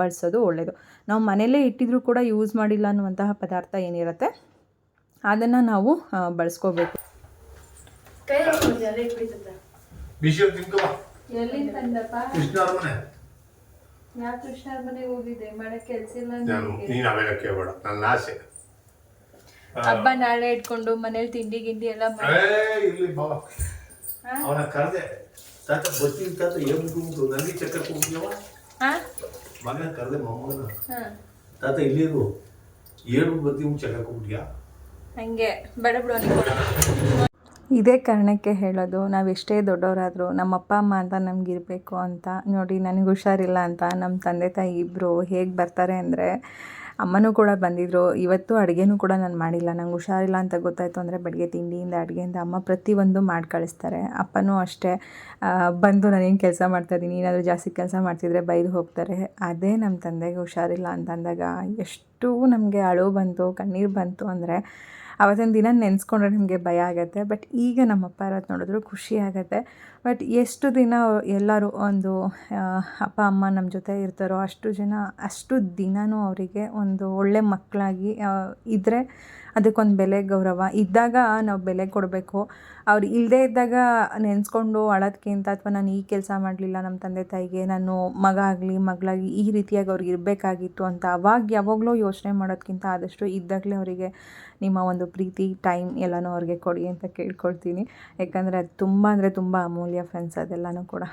ಬಳಸೋದು ಒಳ್ಳೆಯದು. ನಾವು ಮನೆಯಲ್ಲೇ ಇಟ್ಟಿದ್ರೂ ಕೂಡ ಯೂಸ್ ಮಾಡಿಲ್ಲ ಅನ್ನುವಂತಹ ಪದಾರ್ಥ ಏನಿರುತ್ತೆ ಅದನ್ನು ನಾವು ಬಳಸ್ಕೋಬೇಕು. ಎಲ್ಲಿ ತಂದಪ್ಪ? ಯಾವ ಕೃಷ್ಣರ ಮನೆಗೆ ಹೋಗಿದ್ದೆ? ಮಾಡಕ್ಕೆ ಕೆಲಸ ಇಲ್ಲ. ಹಬ್ಬ ನಾಳೆ ಇಟ್ಕೊಂಡು ಮನೇಲಿ ತಿಂಡಿ ಗಿಂಡಿ ಎಲ್ಲ ಅವನ ಕರೆದೆ ತಾತ ಬರ್ತೀನಿ ತಾತ ಹೇಳ್ಬಿಟ್ಟು ನನಗೆ ಚಕ್ಕರ್ ಹೋಗ್ತೀವ ಮಗನ ಕರೆದೆ ಮೊಮ್ಮಗನ ತಾತ ಇಲ್ಲಿರು ಹೇಳ್ಬಿಟ್ಟು ಬರ್ತೀವಿ ಚಕ್ಕರ್ ಹೋಗ್ಬಿಟ್ಯಾ ಹಂಗೆ ಬೇಡ ಬಿಡು ಅನ್ಕೊಂಡು. ಇದೇ ಕಾರಣಕ್ಕೆ ಹೇಳೋದು, ನಾವು ಎಷ್ಟೇ ದೊಡ್ಡವರಾದರೂ ನಮ್ಮ ಅಪ್ಪ ಅಮ್ಮ ಅಂತ ನಮಗಿರಬೇಕು ಅಂತ. ನೋಡಿ, ನನಗೆ ಹುಷಾರಿಲ್ಲ ಅಂತ ನಮ್ಮ ತಂದೆ ತಾಯಿ ಇಬ್ಬರು ಹೇಗೆ ಬರ್ತಾರೆ ಅಂದರೆ, ಅಮ್ಮನೂ ಕೂಡ ಬಂದಿದ್ದರು. ಇವತ್ತು ಅಡುಗೆನೂ ಕೂಡ ನಾನು ಮಾಡಿಲ್ಲ. ನಂಗೆ ಹುಷಾರಿಲ್ಲ ಅಂತ ಗೊತ್ತಾಯಿತು ಅಂದರೆ ಬೆಳಗ್ಗೆ ತಿಂಡಿಯಿಂದ ಅಡುಗೆಯಿಂದ ಅಮ್ಮ ಪ್ರತಿಯೊಂದು ಮಾಡಿ ಕಳಿಸ್ತಾರೆ. ಅಪ್ಪನೂ ಅಷ್ಟೇ ಬಂದು ನಾನೇನು ಕೆಲಸ ಮಾಡ್ತಾಯಿದ್ದೀನಿ, ಏನಾದರೂ ಜಾಸ್ತಿ ಕೆಲಸ ಮಾಡ್ತಿದ್ರೆ ಬೈದು ಹೋಗ್ತಾರೆ. ಅದೇ ನಮ್ಮ ತಂದೆಗೆ ಹುಷಾರಿಲ್ಲ ಅಂತಂದಾಗ ಎಷ್ಟು ನಮಗೆ ಅಳು ಬಂತು, ಕಣ್ಣೀರು ಬಂತು ಅಂದರೆ ಆವತ್ತಿನ ದಿನ ನೆನೆಸ್ಕೊಂಡ್ರೆ ನಮಗೆ ಭಯ ಆಗುತ್ತೆ. ಬಟ್ ಈಗ ನಮ್ಮ ಅಪ್ಪ ಇರೋದು ನೋಡಿದ್ರು ಖುಷಿ ಆಗುತ್ತೆ. ಬಟ್ ಎಷ್ಟು ದಿನ ಎಲ್ಲರೂ ಒಂದು ಅಪ್ಪ ಅಮ್ಮ ನಮ್ಮ ಜೊತೆ ಇರ್ತಾರೋ ಅಷ್ಟು ದಿನವೂ ಅವರಿಗೆ ಒಂದು ಒಳ್ಳೆ ಮಕ್ಕಳಾಗಿ ಇದ್ದರೆ ಅದಕ್ಕೊಂದು ಬೆಲೆ ಗೌರವ ಇದ್ದಾಗ ನಾವು ಬೆಲೆ ಕೊಡಬೇಕು. ಅವ್ರು ಇಲ್ಲದೇ ಇದ್ದಾಗ ನೆನೆಸ್ಕೊಂಡು ಅಳೋದಕ್ಕಿಂತ ಅಥವಾ ನಾನು ಈ ಕೆಲಸ ಮಾಡಲಿಲ್ಲ ನಮ್ಮ ತಂದೆ ತಾಯಿಗೆ, ನಾನು ಮಗ ಆಗಲಿ ಮಗಳಾಗಿ ಈ ರೀತಿಯಾಗಿ ಅವ್ರಿಗೆ ಇರಬೇಕಾಗಿತ್ತು ಅಂತ ಯಾವಾಗಲೂ ಯೋಚನೆ ಮಾಡೋದಕ್ಕಿಂತ ಆದಷ್ಟು ಇದ್ದಾಗಲೇ ಅವರಿಗೆ ನಿಮ್ಮ ಒಂದು ಪ್ರೀತಿ ಟೈಮ್ ಎಲ್ಲನೂ ಅವ್ರಿಗೆ ಕೊಡಿ ಅಂತ ಕೇಳ್ಕೊಳ್ತೀನಿ. ಯಾಕಂದರೆ ಅದು ತುಂಬ ಅಂದರೆ ತುಂಬ ಅಮೂಲ್ಯ ಫ್ರೆಂಡ್ಸ್. ಅದೆಲ್ಲನೂ ಕೂಡ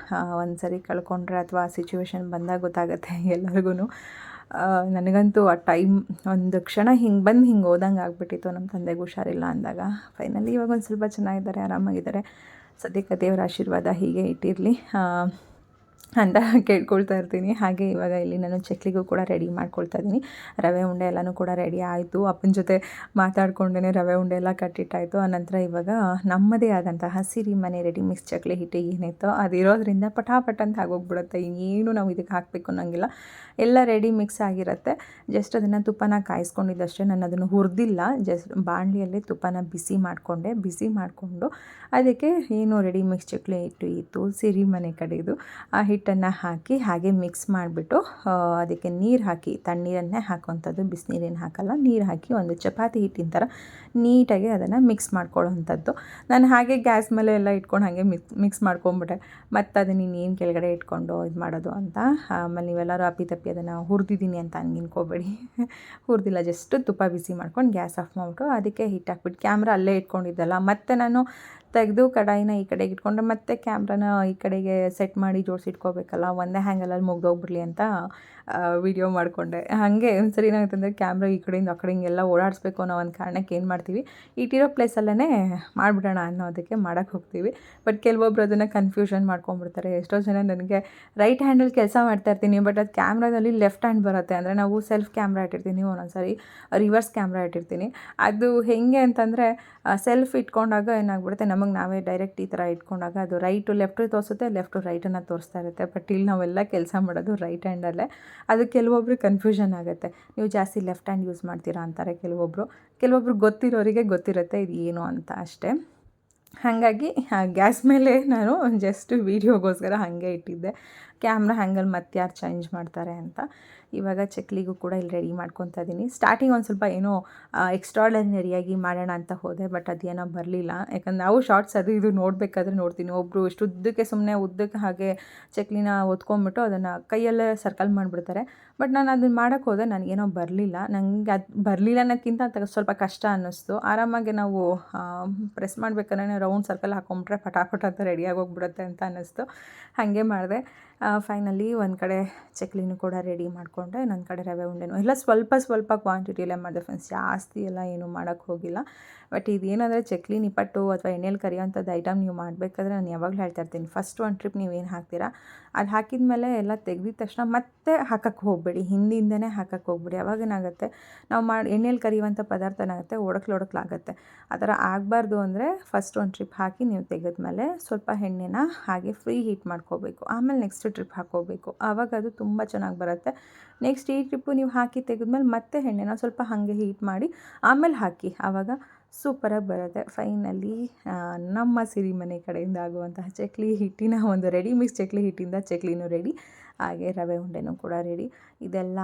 ಒಂದು ಸರಿ ಕಳ್ಕೊಂಡ್ರೆ ಅಥವಾ ಆ ಸಿಚುವೇಶನ್ ಬಂದಾಗ ಗೊತ್ತಾಗುತ್ತೆ ಎಲ್ಲರಿಗೂ. ನನಗಂತೂ ಆ ಟೈಮ್ ಒಂದು ಕ್ಷಣ ಹಿಂಗೆ ಬಂದು ಹಿಂಗೆ ಹೋದಂಗೆ ಆಗಿಬಿಟ್ಟಿತ್ತು ನಮ್ಮ ತಂದೆಗೆ ಹುಷಾರಿಲ್ಲ ಅಂದಾಗ. ಫೈನಲಿ ಇವಾಗ ಒಂದು ಸ್ವಲ್ಪ ಚೆನ್ನಾಗಿದ್ದಾರೆ, ಆರಾಮಾಗಿದ್ದಾರೆ. ಸದ್ಯಕ್ಕೆ ದೇವರ ಆಶೀರ್ವಾದ ಹೀಗೆ ಇಟ್ಟಿರಲಿ ಅಂತ ಕೇಳ್ಕೊಳ್ತಾ ಇರ್ತೀನಿ. ಹಾಗೆ ಇವಾಗ ಇಲ್ಲಿ ನಾನು ಚಕ್ಲಿಗೂ ಕೂಡ ರೆಡಿ ಮಾಡ್ಕೊಳ್ತಾ ಇದ್ದೀನಿ. ರವೆ ಉಂಡೆ ಎಲ್ಲನೂ ಕೂಡ ರೆಡಿ ಆಯಿತು. ಅಪ್ಪನ ಜೊತೆ ಮಾತಾಡ್ಕೊಂಡೇ ರವೆ ಉಂಡೆ ಎಲ್ಲ ಕಟ್ಟಿಟ್ಟಾಯಿತು. ಆನಂತರ ಇವಾಗ ನಮ್ಮದೇ ಆದಂತಹ ಸಿರಿ ಮನೆ ರೆಡಿ ಮಿಕ್ಸ್ ಚಕ್ಲಿ ಹಿಟ್ಟು ಏನಿತ್ತೋ ಅದಿರೋದ್ರಿಂದ ಪಟಾಪಟ್ ಅಂತ ಆಗೋಗ್ಬಿಡುತ್ತೆ. ಇನ್ನೇನು ನಾವು ಇದಕ್ಕೆ ಹಾಕಬೇಕು ಅನ್ನೋಂಗಿಲ್ಲ, ಎಲ್ಲ ರೆಡಿ ಮಿಕ್ಸ್ ಆಗಿರುತ್ತೆ. ಜಸ್ಟ್ ಅದನ್ನು ತುಪ್ಪನ ಕಾಯಿಸ್ಕೊಂಡಿದ್ದಷ್ಟೇ. ನಾನು ಅದನ್ನು ಹುರಿದಿಲ್ಲ, ಜಸ್ಟ್ ಬಾಣಲಿಯಲ್ಲಿ ತುಪ್ಪನ ಬಿಸಿ ಮಾಡಿಕೊಂಡು ಅದಕ್ಕೆ ಏನು ರೆಡಿ ಮಿಕ್ಸ್ ಚಕ್ಲಿ ಹಿಟ್ಟು ಇತ್ತು ಸಿರಿ ಮನೆ ಕಡೆದು ಆ ಹಿಟ್ಟನ್ನು ಹಾಕಿ ಹಾಗೆ ಮಿಕ್ಸ್ ಮಾಡಿಬಿಟ್ಟು ಅದಕ್ಕೆ ನೀರು ಹಾಕಿ, ತಣ್ಣೀರನ್ನೇ ಹಾಕುವಂಥದ್ದು, ಬಿಸಿನೀರೇನು ಹಾಕಲ್ಲ, ನೀರು ಹಾಕಿ ಒಂದು ಚಪಾತಿ ಹಿಟ್ಟಿನ ಥರ ನೀಟಾಗಿ ಅದನ್ನು ಮಿಕ್ಸ್ ಮಾಡ್ಕೊಳ್ಳೋವಂಥದ್ದು. ನಾನು ಹಾಗೆ ಗ್ಯಾಸ್ ಮೇಲೆ ಎಲ್ಲ ಇಟ್ಕೊಂಡು ಹಾಗೆ ಮಿಕ್ಸ್ ಮಾಡ್ಕೊಂಬಿಟ್ಟೆ. ಮತ್ತು ಅದನ್ನು ಇನ್ನೇನು ಕೆಳಗಡೆ ಇಟ್ಕೊಂಡು ಇದು ಮಾಡೋದು ಅಂತ. ಆಮೇಲೆ ನೀವೆಲ್ಲರೂ ಅಪ್ಪಿತಪ್ಪಿ ಅದನ್ನು ಹುರಿದಿದ್ದೀನಿ ಅಂತ ಅನ್ಕೋಬೇಡಿ, ಹುರಿದಿಲ್ಲ, ಜಸ್ಟ್ ತುಪ್ಪ ಬಿಸಿ ಮಾಡ್ಕೊಂಡು ಗ್ಯಾಸ್ ಆಫ್ ಮಾಡಿಬಿಟ್ಟು ಅದಕ್ಕೆ ಹಿಟ್ಟು ಹಾಕ್ಬಿಟ್ಟು ಕ್ಯಾಮ್ರಾ ಅಲ್ಲೇ ಇಟ್ಕೊಂಡಿದ್ದಲ್ಲ, ಮತ್ತು ನಾನು ತೆಗೆದು ಕಡಾಯಿನ ಈ ಕಡೆಗೆ ಇಟ್ಕೊಂಡ್ರೆ ಮತ್ತೆ ಕ್ಯಾಮ್ರಾನ ಈ ಕಡೆಗೆ ಸೆಟ್ ಮಾಡಿ ಜೋಡಿಸಿಟ್ಕೋಬೇಕಲ್ಲ, ಒಂದೇ ಹ್ಯಾಂಗಲಲ್ಲಿ ಮುಗ್ದೋಗ್ಬಿಡ್ಲಿ ಅಂತ ವಿಡಿಯೋ ಮಾಡಿಕೊಂಡೆ. ಹಾಗೆ ಒಂದ್ಸರಿ ಏನಾಗುತ್ತೆ ಅಂದರೆ ಕ್ಯಾಮ್ರಾ ಈ ಕಡೆಯಿಂದ ಆ ಕಡೆ ಹಿಂಗೆಲ್ಲ ಓಡಾಡಿಸ್ಬೇಕು ಅನ್ನೋ ಒಂದು ಕಾರಣಕ್ಕೆ ಏನು ಮಾಡ್ತೀವಿ, ಇಟ್ಟಿರೋ ಪ್ಲೇಸಲ್ಲೇ ಮಾಡಿಬಿಡೋಣ ಅನ್ನೋದಕ್ಕೆ ಮಾಡೋಕ್ಕೆ ಹೋಗ್ತೀವಿ. ಬಟ್ ಕೆಲವೊಬ್ರು ಅದನ್ನು ಕನ್ಫ್ಯೂಷನ್ ಮಾಡ್ಕೊಂಡ್ಬಿಡ್ತಾರೆ. ಎಷ್ಟೋ ಜನ ನನಗೆ ರೈಟ್ ಹ್ಯಾಂಡಲ್ಲಿ ಕೆಲಸ ಮಾಡ್ತಾಯಿರ್ತೀನಿ, ಬಟ್ ಅದು ಕ್ಯಾಮ್ರಾದಲ್ಲಿ ಲೆಫ್ಟ್ ಹ್ಯಾಂಡ್ ಬರುತ್ತೆ. ಅಂದರೆ ನಾವು ಸೆಲ್ಫ್ ಕ್ಯಾಮ್ರಾ ಇಟ್ಟಿರ್ತೀನಿ, ಒಂದೊಂದು ಸಾರಿ ರಿವರ್ಸ್ ಕ್ಯಾಮ್ರಾ ಇಟ್ಟಿರ್ತೀನಿ. ಅದು ಹೇಗೆ ಅಂತಂದರೆ ಸೆಲ್ಫ್ ಇಟ್ಕೊಂಡಾಗ ಏನಾಗ್ಬಿಡುತ್ತೆ, ನಮಗೆ ನಾವೇ ಡೈರೆಕ್ಟ್ ಈ ಥರ ಇಟ್ಕೊಂಡಾಗ ಅದು ರೈಟು ಲೆಫ್ಟು ತೋರಿಸುತ್ತೆ, ಲೆಫ್ಟು ರೈಟನ್ನು ತೋರಿಸ್ತಾ ಇರುತ್ತೆ. ಬಟ್ ಇಲ್ಲಿ ನಾವೆಲ್ಲ ಕೆಲಸ ಮಾಡೋದು ರೈಟ್ ಹ್ಯಾಂಡಲ್ಲೇ. ಅದು ಕೆಲವೊಬ್ರು ಕನ್ಫ್ಯೂಷನ್ ಆಗುತ್ತೆ, ನೀವು ಜಾಸ್ತಿ ಲೆಫ್ಟ್ ಹ್ಯಾಂಡ್ ಯೂಸ್ ಮಾಡ್ತೀರಾ ಅಂತಾರೆ ಕೆಲವೊಬ್ರು ಗೊತ್ತಿರೋರಿಗೆ ಗೊತ್ತಿರುತ್ತೆ ಇದು ಏನು ಅಂತ ಅಷ್ಟೇ. ಹಾಗಾಗಿ ಗ್ಯಾಸ್ ಮೇಲೆ ನಾನು ಜಸ್ಟ್ ವೀಡಿಯೋಗೋಸ್ಕರ ಹಾಗೆ ಇಟ್ಟಿದ್ದೆ. ಕ್ಯಾಮ್ರಾ ಹ್ಯಾಂಗಲ್ ಮತ್ತೆ ಯಾರು ಚೇಂಜ್ ಮಾಡ್ತಾರೆ ಅಂತ. ಇವಾಗ ಚಕ್ಲಿಗೂ ಕೂಡ ಇಲ್ಲಿ ರೆಡಿ ಮಾಡ್ಕೊತಾ ಇದ್ದೀನಿ. ಸ್ಟಾರ್ಟಿಂಗ್ ಒಂದು ಸ್ವಲ್ಪ ಏನೋ ಎಕ್ಸ್ಟ್ರಾರ್ಡಿನರಿಯಾಗಿ ಮಾಡೋಣ ಅಂತ ಹೋದೆ, ಬಟ್ ಅದೇನೋ ಬರಲಿಲ್ಲ. ಯಾಕಂದ್ರೆ ನಾವು ಶಾರ್ಟ್ಸ್ ಅದು ಇದು ನೋಡಬೇಕಾದ್ರೆ ನೋಡ್ತೀನಿ, ಒಬ್ಬರು ಇಷ್ಟು ಉದ್ದಕ್ಕೆ ಹಾಗೆ ಚಕ್ಲಿನ ಒತ್ಕೊಂಡ್ಬಿಟ್ಟು ಅದನ್ನು ಕೈಯಲ್ಲೇ ಸರ್ಕಲ್ ಮಾಡಿಬಿಡ್ತಾರೆ. ಬಟ್ ನಾನು ಅದನ್ನು ಮಾಡೋಕ್ಕೆ ಹೋದೆ, ನನಗೇನೋ ಬರಲಿಲ್ಲ. ನನಗೆ ಅದು ಬರಲಿಲ್ಲ ಅನ್ನೋಕ್ಕಿಂತ ಅದು ಸ್ವಲ್ಪ ಕಷ್ಟ ಅನ್ನಿಸ್ತು. ಆರಾಮಾಗಿ ನಾವು ಪ್ರೆಸ್ ಮಾಡಬೇಕಾದ್ರೆ ರೌಂಡ್ ಸರ್ಕಲ್ ಹಾಕೊಂಡ್ಬಿಟ್ರೆ ಪಟಾಪಟ ಅಂತ ರೆಡಿಯಾಗಿ ಹೋಗ್ಬಿಡುತ್ತೆ ಅಂತ ಅನ್ನಿಸ್ತು. ಹಾಗೆ ಮಾಡಿದೆ. ಫೈನಲಿ ಒಂದು ಕಡೆ ಚಕ್ಲಿನೂ ಕೂಡ ರೆಡಿ ಮಾಡಿಕೊಂಡೆ, ಇನ್ನೊಂದು ಕಡೆ ರವೆ ಉಂಡೆನೂ ಎಲ್ಲ ಸ್ವಲ್ಪ ಸ್ವಲ್ಪ ಕ್ವಾಂಟಿಟಿಯಲ್ಲೇ ಮಾಡಿದೆ ಫ್ರೆಂಡ್ಸ್, ಜಾಸ್ತಿ ಎಲ್ಲ ಏನೂ ಮಾಡೋಕ್ಕೆ ಹೋಗಿಲ್ಲ. ಬಟ್ ಇದೇನಂದರೆ ಚಕ್ಲಿ ನಿಪ್ಪಟ್ಟು ಅಥವಾ ಎಣ್ಣೆಲಿ ಕರಿಯೋಂಥದ್ದು ಐಟಮ್ ನೀವು ಮಾಡಬೇಕಾದ್ರೆ ನಾನು ಯಾವಾಗಲೂ ಹೇಳ್ತಾ ಇರ್ತೀನಿ, ಫಸ್ಟ್ ಒಂದು ಟ್ರಿಪ್ ನೀವೇನು ಹಾಕ್ತೀರಾ ಅದು ಹಾಕಿದ ಮೇಲೆ ಎಲ್ಲ ತೆಗೆದಿದ ತಕ್ಷಣ ಮತ್ತೆ ಹಾಕಕ್ಕೆ ಹೋಗಬೇಡಿ, ಹಿಂದಿಂದನೇ ಹಾಕಕ್ಕೆ ಹೋಗ್ಬೇಡಿ. ಅವಾಗೇನಾಗುತ್ತೆ ನಾವು ಎಣ್ಣೆಲಿ ಕರಿಯುವಂಥ ಪದಾರ್ಥ ಏನಾಗುತ್ತೆ ಒಡಕ್ಲಾಗುತ್ತೆ. ಆ ಥರ ಆಗಬಾರ್ದು ಅಂದರೆ ಫಸ್ಟ್ ಒಂದು ಟ್ರಿಪ್ ಹಾಕಿ ನೀವು ತೆಗೆದ್ಮೇಲೆ ಸ್ವಲ್ಪ ಎಣ್ಣೆನ ಹಾಗೆ ಫ್ರೀ ಹೀಟ್ ಮಾಡ್ಕೋಬೇಕು, ಆಮೇಲೆ ನೆಕ್ಸ್ಟ್ ಟ್ರಿಪ್ ಹಾಕ್ಕೋಬೇಕು, ಆವಾಗ ಅದು ತುಂಬ ಚೆನ್ನಾಗಿ ಬರುತ್ತೆ. ನೆಕ್ಸ್ಟ್ ಈ ಟ್ರಿಪ್ಪು ನೀವು ಹಾಕಿ ತೆಗೆದ್ಮೇಲೆ ಮತ್ತೆ ಎಣ್ಣೆನ ಸ್ವಲ್ಪ ಹಾಗೆ ಹೀಟ್ ಮಾಡಿ ಆಮೇಲೆ ಹಾಕಿ, ಆವಾಗ ಸೂಪರಾಗಿ ಬರುತ್ತೆ. ಫೈನಲಿ ನಮ್ಮ ಸಿರಿಮನೆ ಕಡೆಯಿಂದ ಆಗುವಂತಹ ಚಕ್ಲಿ ಹಿಟ್ಟಿನ ಒಂದು ರೆಡಿ ಮಿಕ್ಸ್ ಚಕ್ಲಿ ಹಿಟ್ಟಿಂದ ಚಕ್ಲಿನೂ ರೆಡಿ, ಹಾಗೆ ರವೆ ಉಂಡೆನೂ ಕೂಡ ರೆಡಿ. ಇದೆಲ್ಲ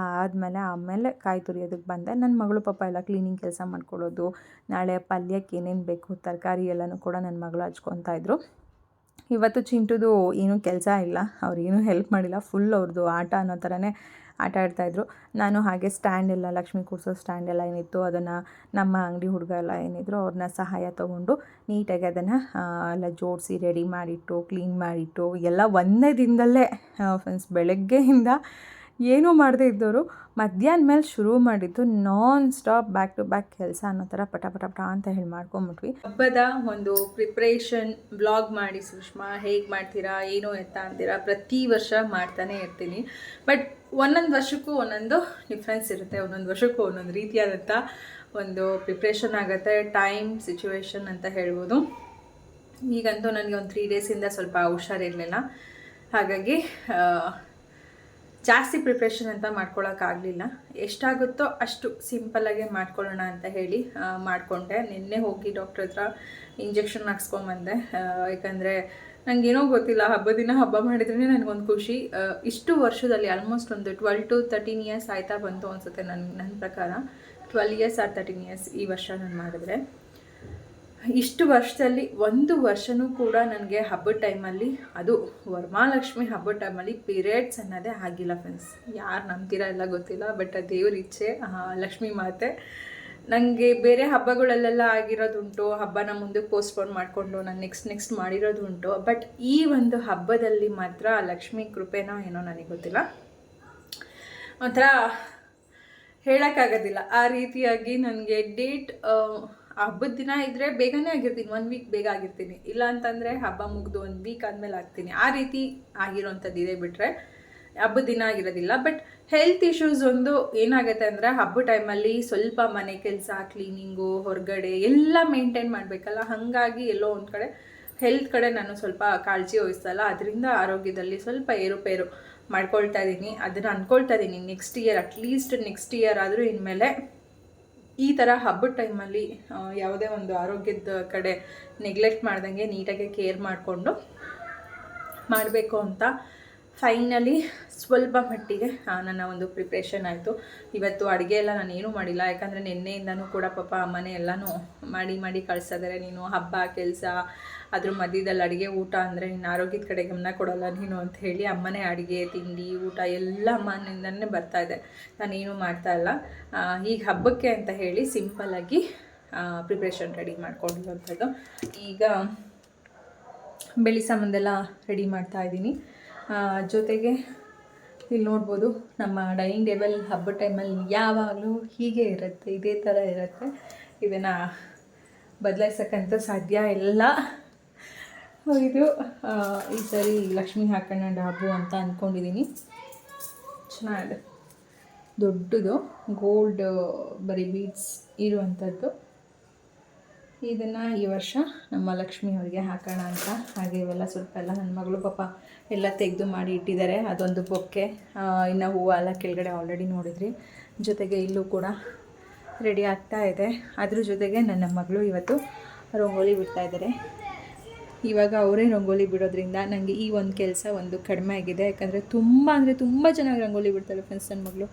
ಆಮೇಲೆ ಕಾಯಿ ತುರಿಯೋದಕ್ಕೆ ಬಂದೆ. ನನ್ನ ಮಗಳು ಪಾಪ ಎಲ್ಲ ಕ್ಲೀನಿಂಗ್ ಕೆಲಸ ಮಾಡ್ಕೊಳ್ಳೋದು, ನಾಳೆ ಪಲ್ಯಕ್ಕೆ ಏನೇನು ಬೇಕು ತರಕಾರಿ ಎಲ್ಲನೂ ಕೂಡ ನನ್ನ ಮಗಳು ಹಚ್ಕೊತಾ ಇದ್ರು. ಇವತ್ತು ಚಿಂಟುದು ಏನೂ ಕೆಲಸ ಇಲ್ಲ, ಅವ್ರು ಏನೂ ಹೆಲ್ಪ್ ಮಾಡಿಲ್ಲ, ಫುಲ್ ಅವ್ರದ್ದು ಆಟ ಅನ್ನೋ ಥರನೇ ಆಟ ಆಡ್ತಾಯಿದ್ರು. ನಾನು ಹಾಗೆ ಸ್ಟ್ಯಾಂಡ್ ಎಲ್ಲ ಲಕ್ಷ್ಮಿ ಕೂರಿಸೋ ಸ್ಟ್ಯಾಂಡ್ ಎಲ್ಲ ಏನಿತ್ತು ಅದನ್ನು ನಮ್ಮ ಅಂಗಡಿ ಹುಡುಗ ಎಲ್ಲ ಏನಿದ್ರು ಅವ್ರನ್ನ ಸಹಾಯ ತೊಗೊಂಡು ನೀಟಾಗಿ ಅದನ್ನು ಎಲ್ಲ ಜೋಡಿಸಿ ರೆಡಿ ಮಾಡಿಟ್ಟು ಕ್ಲೀನ್ ಮಾಡಿಟ್ಟು ಎಲ್ಲ ಒಂದೇ ದಿನದಲ್ಲೇ ಫ್ರೆಂಡ್ಸ್, ಬೆಳಗ್ಗೆಯಿಂದ ಏನೂ ಮಾಡದೇ ಇದ್ದವರು ಮಧ್ಯಾಹ್ನ ಮೇಲೆ ಶುರು ಮಾಡಿದ್ದು non stop back to back ಕೆಲಸ ಅನ್ನೋ ಥರ ಪಟ ಅಂತ ಹೇಳಿ ಮಾಡ್ಕೊಂಬಿಟ್ವಿ. ಹಬ್ಬದ ಒಂದು ಪ್ರಿಪ್ರೇಷನ್ ಬ್ಲಾಗ್ ಮಾಡಿ ಸುಷ್ಮಾ, ಹೇಗೆ ಮಾಡ್ತೀರಾ ಏನು ಎತ್ತ ಅಂತೀರಾ, ಪ್ರತಿ ವರ್ಷ ಮಾಡ್ತಾನೆ ಇರ್ತೀನಿ. ಬಟ್ ಒಂದೊಂದು ವರ್ಷಕ್ಕೂ ಒಂದೊಂದು ಡಿಫ್ರೆನ್ಸ್ ಇರುತ್ತೆ, ಒಂದೊಂದು ವರ್ಷಕ್ಕೂ ಒಂದೊಂದು ರೀತಿಯಾದಂಥ ಒಂದು ಪ್ರಿಪ್ರೇಷನ್ ಆಗುತ್ತೆ, ಟೈಮ್ ಸಿಚುವೇಶನ್ ಅಂತ ಹೇಳ್ಬೋದು. ಈಗಂತೂ ನನಗೆ ಒಂದು 3 ಡೇಸಿಂದ ಸ್ವಲ್ಪ ಹುಷಾರಿರಲಿಲ್ಲ, ಹಾಗಾಗಿ ಜಾಸ್ತಿ ಪ್ರಿಪ್ರೇಷನ್ ಅಂತ ಮಾಡ್ಕೊಳ್ಳೋಕ್ಕಾಗಲಿಲ್ಲ. ಎಷ್ಟಾಗುತ್ತೋ ಅಷ್ಟು ಸಿಂಪಲ್ಲಾಗೆ ಮಾಡ್ಕೊಳ್ಳೋಣ ಅಂತ ಹೇಳಿ ಮಾಡಿಕೊಂಡೆ. ನಿನ್ನೆ ಹೋಗಿ ಡಾಕ್ಟ್ರ್ ಹತ್ರ ಇಂಜೆಕ್ಷನ್ ಹಾಕ್ಸ್ಕೊಂಬಂದೆ, ಯಾಕಂದರೆ ನನಗೇನೋ ಗೊತ್ತಿಲ್ಲ, ಹಬ್ಬ ಮಾಡಿದ್ರೇ ನನಗೊಂದು ಖುಷಿ. ಇಷ್ಟು ವರ್ಷದಲ್ಲಿ ಆಲ್ಮೋಸ್ಟ್ ಒಂದು 12 to 13 ಇಯರ್ಸ್ ಆಯ್ತಾ ಬಂತು ಅನಿಸುತ್ತೆ ನನ್ನ ಪ್ರಕಾರ. 12 ಇಯರ್ಸ್ ಆರ್ 13 ಇಯರ್ಸ್ ಈ ವರ್ಷ ನಾನು ಮಾಡಿದ್ರೆ. ಇಷ್ಟು ವರ್ಷದಲ್ಲಿ ಒಂದು ವರ್ಷವೂ ಕೂಡ ನನಗೆ ಹಬ್ಬದ ಟೈಮಲ್ಲಿ, ಅದು ವರಮಹಾಲಕ್ಷ್ಮಿ ಹಬ್ಬದ ಟೈಮಲ್ಲಿ ಪೀರಿಯಡ್ಸ್ ಅನ್ನೋದೇ ಆಗಿಲ್ಲ ಫ್ರೆಂಡ್ಸ್. ಯಾರು ನಂಬ್ತೀರಾ ಎಲ್ಲ ಗೊತ್ತಿಲ್ಲ, ಬಟ್ ಅದು ದೇವ್ರ ಇಚ್ಛೆ, ಲಕ್ಷ್ಮಿ ಮಾತೆ. ನನಗೆ ಬೇರೆ ಹಬ್ಬಗಳಲ್ಲೆಲ್ಲ ಆಗಿರೋದುಂಟು, ಹಬ್ಬನ ಮುಂದಕ್ಕೆ ಪೋಸ್ಟ್ಪೋನ್ ಮಾಡಿಕೊಂಡು ನಾನು ನೆಕ್ಸ್ಟ್ ಮಾಡಿರೋದುಂಟು. ಬಟ್ ಈ ಒಂದು ಹಬ್ಬದಲ್ಲಿ ಮಾತ್ರ ಲಕ್ಷ್ಮಿ ಕೃಪೆನೋ ಏನೋ ನನಗೆ ಗೊತ್ತಿಲ್ಲ, ಒಂಥರ ಹೇಳೋಕ್ಕಾಗೋದಿಲ್ಲ. ಆ ರೀತಿಯಾಗಿ ನನಗೆ ಡೇಟ್ ಹಬ್ಬದ ದಿನ ಇದ್ದರೆ ಬೇಗನೆ ಆಗಿರ್ತೀನಿ, 1 ವೀಕ್ ಬೇಗ ಆಗಿರ್ತೀನಿ, ಇಲ್ಲ ಅಂತಂದರೆ ಹಬ್ಬ ಮುಗಿದು 1 ವೀಕ್ ಆದಮೇಲೆ ಆಗ್ತೀನಿ. ಆ ರೀತಿ ಆಗಿರೋವಂಥದ್ದು ಇದೆ, ಬಿಟ್ಟರೆ ಹಬ್ಬದ ದಿನ ಆಗಿರೋದಿಲ್ಲ. ಬಟ್ ಹೆಲ್ತ್ ಇಶ್ಯೂಸ್ ಒಂದು ಏನಾಗುತ್ತೆ ಅಂದರೆ ಹಬ್ಬದ ಟೈಮಲ್ಲಿ ಸ್ವಲ್ಪ ಮನೆ ಕೆಲಸ, ಕ್ಲೀನಿಂಗು, ಹೊರಗಡೆ ಎಲ್ಲ ಮೇಂಟೈನ್ ಮಾಡಬೇಕಲ್ಲ, ಹಾಗಾಗಿ ಎಲ್ಲೋ ಒಂದು ಕಡೆ ಹೆಲ್ತ್ ಕಡೆ ನಾನು ಸ್ವಲ್ಪ ಕಾಳಜಿ ವಹಿಸಲ್ಲ. ಅದರಿಂದ ಆರೋಗ್ಯದಲ್ಲಿ ಸ್ವಲ್ಪ ಏರುಪೇರು ಮಾಡ್ಕೊಳ್ತಾ ಇದ್ದೀನಿ. ಅದನ್ನು ಅಂದ್ಕೊಳ್ತಾ ಇದ್ದೀನಿ next year, at least next year ಆದರೂ ಇನ್ಮೇಲೆ ಈ ಥರ ಹಬ್ಬದ ಟೈಮಲ್ಲಿ ಯಾವುದೇ ಒಂದು ಆರೋಗ್ಯದ ಕಡೆ ನೆಗ್ಲೆಕ್ಟ್ ಮಾಡ್ದಂಗೆ ನೀಟಾಗಿ ಕೇರ್ ಮಾಡಿಕೊಂಡು ಮಾಡಬೇಕು ಅಂತ ಫೈನಲಿ ಸ್ವಲ್ಪ ಮಟ್ಟಿಗೆ ನನ್ನ ಒಂದು ಪ್ರಿಪ್ರೇಷನ್ ಆಯಿತು. ಇವತ್ತು ಅಡುಗೆ ಎಲ್ಲ ನಾನು ಏನೂ ಮಾಡಿಲ್ಲ, ಯಾಕಂದರೆ ನಿನ್ನೆಯಿಂದನೂ ಕೂಡ ಪಾಪ ಅಮ್ಮನೇ ಎಲ್ಲನೂ ಮಾಡಿ ಕಳಿಸಿದ್ದಾರೆ. ನೀನು ಹಬ್ಬ ಕೆಲಸ ಅದ್ರ ಮಧ್ಯದಲ್ಲಿ ಅಡುಗೆ ಊಟ ಅಂದರೆ ನಿನ್ನ ಆರೋಗ್ಯದ ಕಡೆ ಗಮನ ಕೊಡೋಲ್ಲ ನೀನು ಅಂತ ಹೇಳಿ ಅಮ್ಮನೇ ಅಡುಗೆ ತಿಂಡಿ ಊಟ ಎಲ್ಲ ಅಮ್ಮನಿಂದನೇ ಬರ್ತಾಯಿದೆ, ನಾನೇನು ಮಾಡ್ತಾಯಿಲ್ಲ. ಈಗ ಹಬ್ಬಕ್ಕೆ ಅಂತ ಹೇಳಿ ಸಿಂಪಲ್ಲಾಗಿ ಪ್ರಿಪ್ರೇಷನ್ ರೆಡಿ ಮಾಡ್ಕೊಂಡಿರೋಂಥದ್ದು. ಈಗ ಬೆಳಿ ಸಾಮಾನೆಲ್ಲ ರೆಡಿ ಮಾಡ್ತಾಯಿದ್ದೀನಿ. ಜೊತೆಗೆ ಇಲ್ಲಿ ನೋಡ್ಬೋದು ನಮ್ಮ ಡೈನಿಂಗ್ ಟೇಬಲ್ ಹಬ್ಬದ ಟೈಮಲ್ಲಿ ಯಾವಾಗಲೂ ಹೀಗೆ ಇರುತ್ತೆ, ಇದೇ ಥರ ಇರುತ್ತೆ. ಇದನ್ನು ಬದಲಾಯಿಸೋಕ್ಕಂತೂ ಸಾಧ್ಯ ಇಲ್ಲ. ಇದು ಈ ಸರಿ ಲಕ್ಷ್ಮಿ ಹಾಕೋಣ ಡಾಬು ಅಂತ ಅಂದ್ಕೊಂಡಿದ್ದೀನಿ. ಚೆನ್ನಾಗಿದೆ, ದೊಡ್ಡದು ಗೋಲ್ಡ್ ಬರೀ ಬೀಡ್ಸ್ ಇರುವಂಥದ್ದು. ಇದನ್ನು ಈ ವರ್ಷ ನಮ್ಮ ಲಕ್ಷ್ಮಿ ಅವರಿಗೆ ಹಾಕೋಣ ಅಂತ. ಹಾಗೆ ಇವೆಲ್ಲ ಸ್ವಲ್ಪ ಎಲ್ಲ ನನ್ನ ಮಗಳು ಪಾಪ ಎಲ್ಲ ತೆಗೆದು ಮಾಡಿ ಇಟ್ಟಿದ್ದಾರೆ. ಅದೊಂದು ಬೊಕ್ಕೆ, ಇನ್ನು ಹೂವು ಎಲ್ಲ ಕೆಳಗಡೆ ಆಲ್ರೆಡಿ ನೋಡಿದ್ರಿ. ಜೊತೆಗೆ ಇಲ್ಲೂ ಕೂಡ ರೆಡಿ ಆಗ್ತಾ ಇದೆ. ಅದ್ರ ಜೊತೆಗೆ ನನ್ನ ಮಗಳು ಇವತ್ತು ರಂಗೋಲಿ ಬಿಡ್ತಾಯಿದ್ದಾರೆ. ಇವಾಗ ಅವರೇ ರಂಗೋಲಿ ಬಿಡೋದ್ರಿಂದ ನನಗೆ ಈ ಒಂದು ಕೆಲಸ ಒಂದು ಕಡಿಮೆ ಆಗಿದೆ. ಯಾಕಂದರೆ ತುಂಬ ಚೆನ್ನಾಗಿ ರಂಗೋಲಿ ಬಿಡ್ತಾಳೆ ಫ್ರೆಂಡ್ಸ್ ನನ್ನ ಮಗಳು.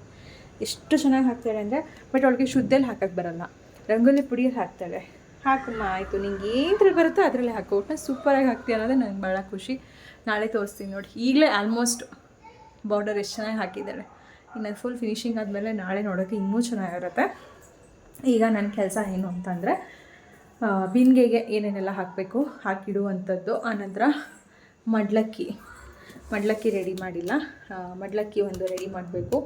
ಎಷ್ಟು ಚೆನ್ನಾಗಿ ಹಾಕ್ತಾಳೆ ಅಂದರೆ, ಬಟ್ ಅವಳಿಗೆ ಶುದ್ಧಲ್ಲಿ ಹಾಕೋಕ್ಕೆ ಬರೋಲ್ಲ, ರಂಗೋಲಿ ಪುಡಿಯಲ್ಲಿ ಹಾಕ್ತಾಳೆ. ಹಾಕಮ್ಮ ಆಯಿತು, ನಿಂಗೆ ಏನ್ರಲ್ಲಿ ಬರುತ್ತೋ ಅದರಲ್ಲೇ ಹಾಕೋ, ಒಟ್ಟು ಸೂಪರಾಗಿ ಹಾಕ್ತೀಯ ಅನ್ನೋದು ನನಗೆ ಭಾಳ ಖುಷಿ. ನಾಳೆ ತೋರಿಸ್ತೀನಿ ನೋಡಿ. ಈಗಲೇ ಆಲ್ಮೋಸ್ಟ್ ಬಾರ್ಡರ್ ಎಷ್ಟು ಚೆನ್ನಾಗಿ ಹಾಕಿದ್ದಾಳೆ. ಇನ್ನು ಫುಲ್ ಫಿನಿಶಿಂಗ್ ಆದಮೇಲೆ ನಾಳೆ ನೋಡೋಕ್ಕೆ ಇನ್ನೂ ಚೆನ್ನಾಗಿರುತ್ತೆ. ಈಗ ನನ್ನ ಕೆಲಸ ಏನು ಅಂತಂದರೆ ಬಿಂದಿಗೆಗೆ ಏನೇನೆಲ್ಲ ಹಾಕಬೇಕು ಹಾಕಿಡುವಂಥದ್ದು. ಆನಂತರ ಮಡ್ಲಕ್ಕಿ ಮಡ್ಲಕ್ಕಿ ರೆಡಿ ಮಾಡಿಲ್ಲ. ಮಡ್ಲಕ್ಕಿ ಒಂದು ರೆಡಿ ಮಾಡಬೇಕು.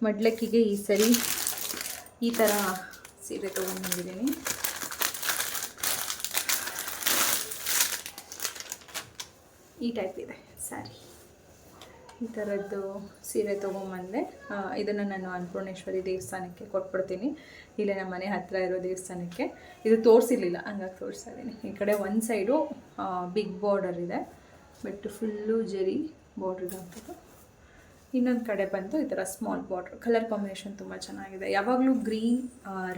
ಮಡ್ಲಕ್ಕಿಗೆ ಈ ಸರಿ ಈ ಥರ ಸೀರೆ ತೊಗೊಂಡ್ಬಂದಿದ್ದೀನಿ. ಈ ಟೈಪ್ ಇದೆ ಸ್ಯಾರಿ. ಈ ಥರದ್ದು ಸೀರೆ ತೊಗೊಂಬಂದೆ. ಇದನ್ನು ನಾನು ಅನ್ನಪೂರ್ಣೇಶ್ವರಿ ದೇವಸ್ಥಾನಕ್ಕೆ ಕೊಟ್ಬಿಡ್ತೀನಿ, ಇಲ್ಲೇ ನಮ್ಮ ಮನೆ ಹತ್ತಿರ ಇರೋ ದೇವಸ್ಥಾನಕ್ಕೆ. ಇದು ತೋರಿಸಿರ್ಲಿಲ್ಲ, ಹಂಗಾಗಿ ತೋರಿಸ್ತಾ ಇದ್ದೀನಿ. ಈ ಕಡೆ ಒಂದು ಸೈಡು ಬಿಗ್ ಬಾರ್ಡರ್ ಇದೆ, ಬಟ್ ಫುಲ್ಲು ಜರಿ ಬಾರ್ಡರ್ ಇರೋಂಥದ್ದು. ಇನ್ನೊಂದು ಕಡೆ ಬಂದು ಈ ಥರ ಸ್ಮಾಲ್ ಬಾರ್ಡ್ರ್. ಕಲರ್ ಕಾಂಬಿನೇಷನ್ ತುಂಬ ಚೆನ್ನಾಗಿದೆ. ಯಾವಾಗಲೂ ಗ್ರೀನ್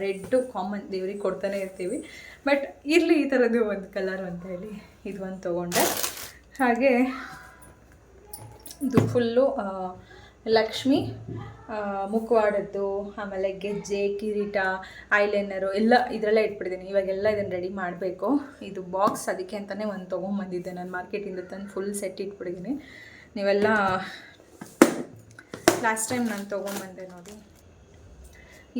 ರೆಡ್ಡು ಕಾಮನ್ ದೇವ್ರಿಗೆ ಕೊಡ್ತಾನೆ ಇರ್ತೀವಿ, ಬಟ್ ಇರಲಿ ಈ ಥರದ್ದು ಒಂದು ಕಲರ್ ಅಂತ ಹೇಳಿ ಇದು ಒಂದು ತೊಗೊಂಡೆ. ಹಾಗೆ ಇದು ಫುಲ್ಲು ಲಕ್ಷ್ಮಿ ಮುಖವಾಡದ್ದು, ಆಮೇಲೆ ಗೆಜ್ಜೆ, ಕಿರೀಟ, ಐಲೈನರು ಎಲ್ಲ ಇದರಲ್ಲೇ ಇಟ್ಬಿಟ್ಟಿದ್ದೀನಿ. ಇವಾಗೆಲ್ಲ ಇದನ್ನು ರೆಡಿ ಮಾಡಬೇಕು. ಇದು ಬಾಕ್ಸ್ ಅದಕ್ಕೆ ಅಂತಲೇ ಒಂದು ತೊಗೊಂಬಂದಿದ್ದೆ ನಾನು ಮಾರ್ಕೆಟಿಂದ ತಂದು, ಫುಲ್ ಸೆಟ್ ಇಟ್ಬಿಟ್ಟಿದ್ದೀನಿ. ನೀವೆಲ್ಲ ಲಾಸ್ಟ್ ಟೈಮ್ ನಾನು ತೊಗೊಂಬಂದೆ ನೋಡಿ.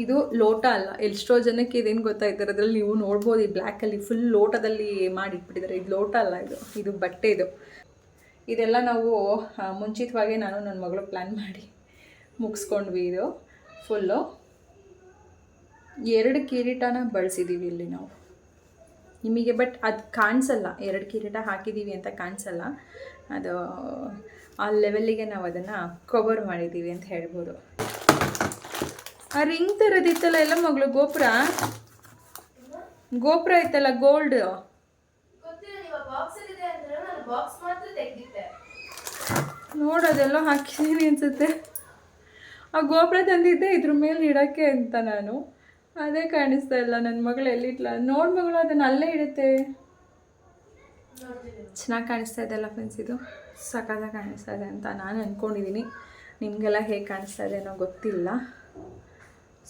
ಇದು ಲೋಟ ಅಲ್ಲ, ಎಷ್ಟೋ ಜನಕ್ಕೆ ಇದೇನು ಗೊತ್ತಾಯ್ತಾರೆ, ಅದರಲ್ಲಿ ನೀವು ನೋಡ್ಬೋದು ಈ ಬ್ಲ್ಯಾಕಲ್ಲಿ ಫುಲ್ ಲೋಟದಲ್ಲಿ ಮಾಡಿಟ್ಬಿಟ್ಟಿದ್ದಾರೆ. ಇದು ಲೋಟ ಅಲ್ಲ, ಇದು ಬಟ್ಟೆ. ಇದೆಲ್ಲ ನಾವು ಮುಂಚಿತವಾಗಿ ನಾನು ನನ್ನ ಮಗಳು ಪ್ಲ್ಯಾನ್ ಮಾಡಿ ಮುಗಿಸ್ಕೊಂಡ್ವಿ. ಇದು ಫುಲ್ಲು 2 ಕಿರೀಟನ ಬಳಸಿದ್ದೀವಿ ಇಲ್ಲಿ ನಾವು ನಿಮಗೆ, ಬಟ್ ಅದು ಕಾಣಿಸಲ್ಲ. 2 ಕಿರೀಟ ಹಾಕಿದ್ದೀವಿ ಅಂತ ಕಾಣಿಸಲ್ಲ, ಅದು ಆ ಲೆವೆಲ್ಲಿಗೆ ನಾವು ಅದನ್ನು ಕವರ್ ಮಾಡಿದ್ದೀವಿ ಅಂತ ಹೇಳ್ಬೋದು. ಆ ರಿಂಗ್ ಥರದಿತ್ತಲ್ಲ ಎಲ್ಲ ಮಗಳು, ಗೋಪುರ ಇತ್ತಲ್ಲ ಗೋಲ್ಡ್, ನೋಡೋದೆಲ್ಲ ಹಾಕಿದ್ದೀನಿ ಅನ್ಸುತ್ತೆ. ಆ ಗೋಪುರ ತಂದಿದ್ದೆ ಇದ್ರ ಮೇಲೆ ಇಡೋಕ್ಕೆ ಅಂತ ನಾನು, ಅದೇ ಕಾಣಿಸ್ತಾ ಇಲ್ಲ. ನನ್ನ ಮಗಳು ಎಲ್ಲಿಟ್ಲ ನೋಡಿ ಮಗಳು, ಅದನ್ನು ಅಲ್ಲೇ ಇಡುತ್ತೆ. ಚೆನ್ನಾಗಿ ಕಾಣಿಸ್ತಾ ಇದೆಲ್ಲ ಫ್ರೆಂಡ್ಸ್, ಇದು ಸಖತ್ತಾಗಿ ಕಾಣಿಸ್ತಾ ಇದೆ ಅಂತ ನಾನು ಅಂದ್ಕೊಂಡಿದ್ದೀನಿ. ನಿಮಗೆಲ್ಲ ಹೇಗೆ ಕಾಣಿಸ್ತಾ ಇದೆ ಅನ್ನೋ ಗೊತ್ತಿಲ್ಲ.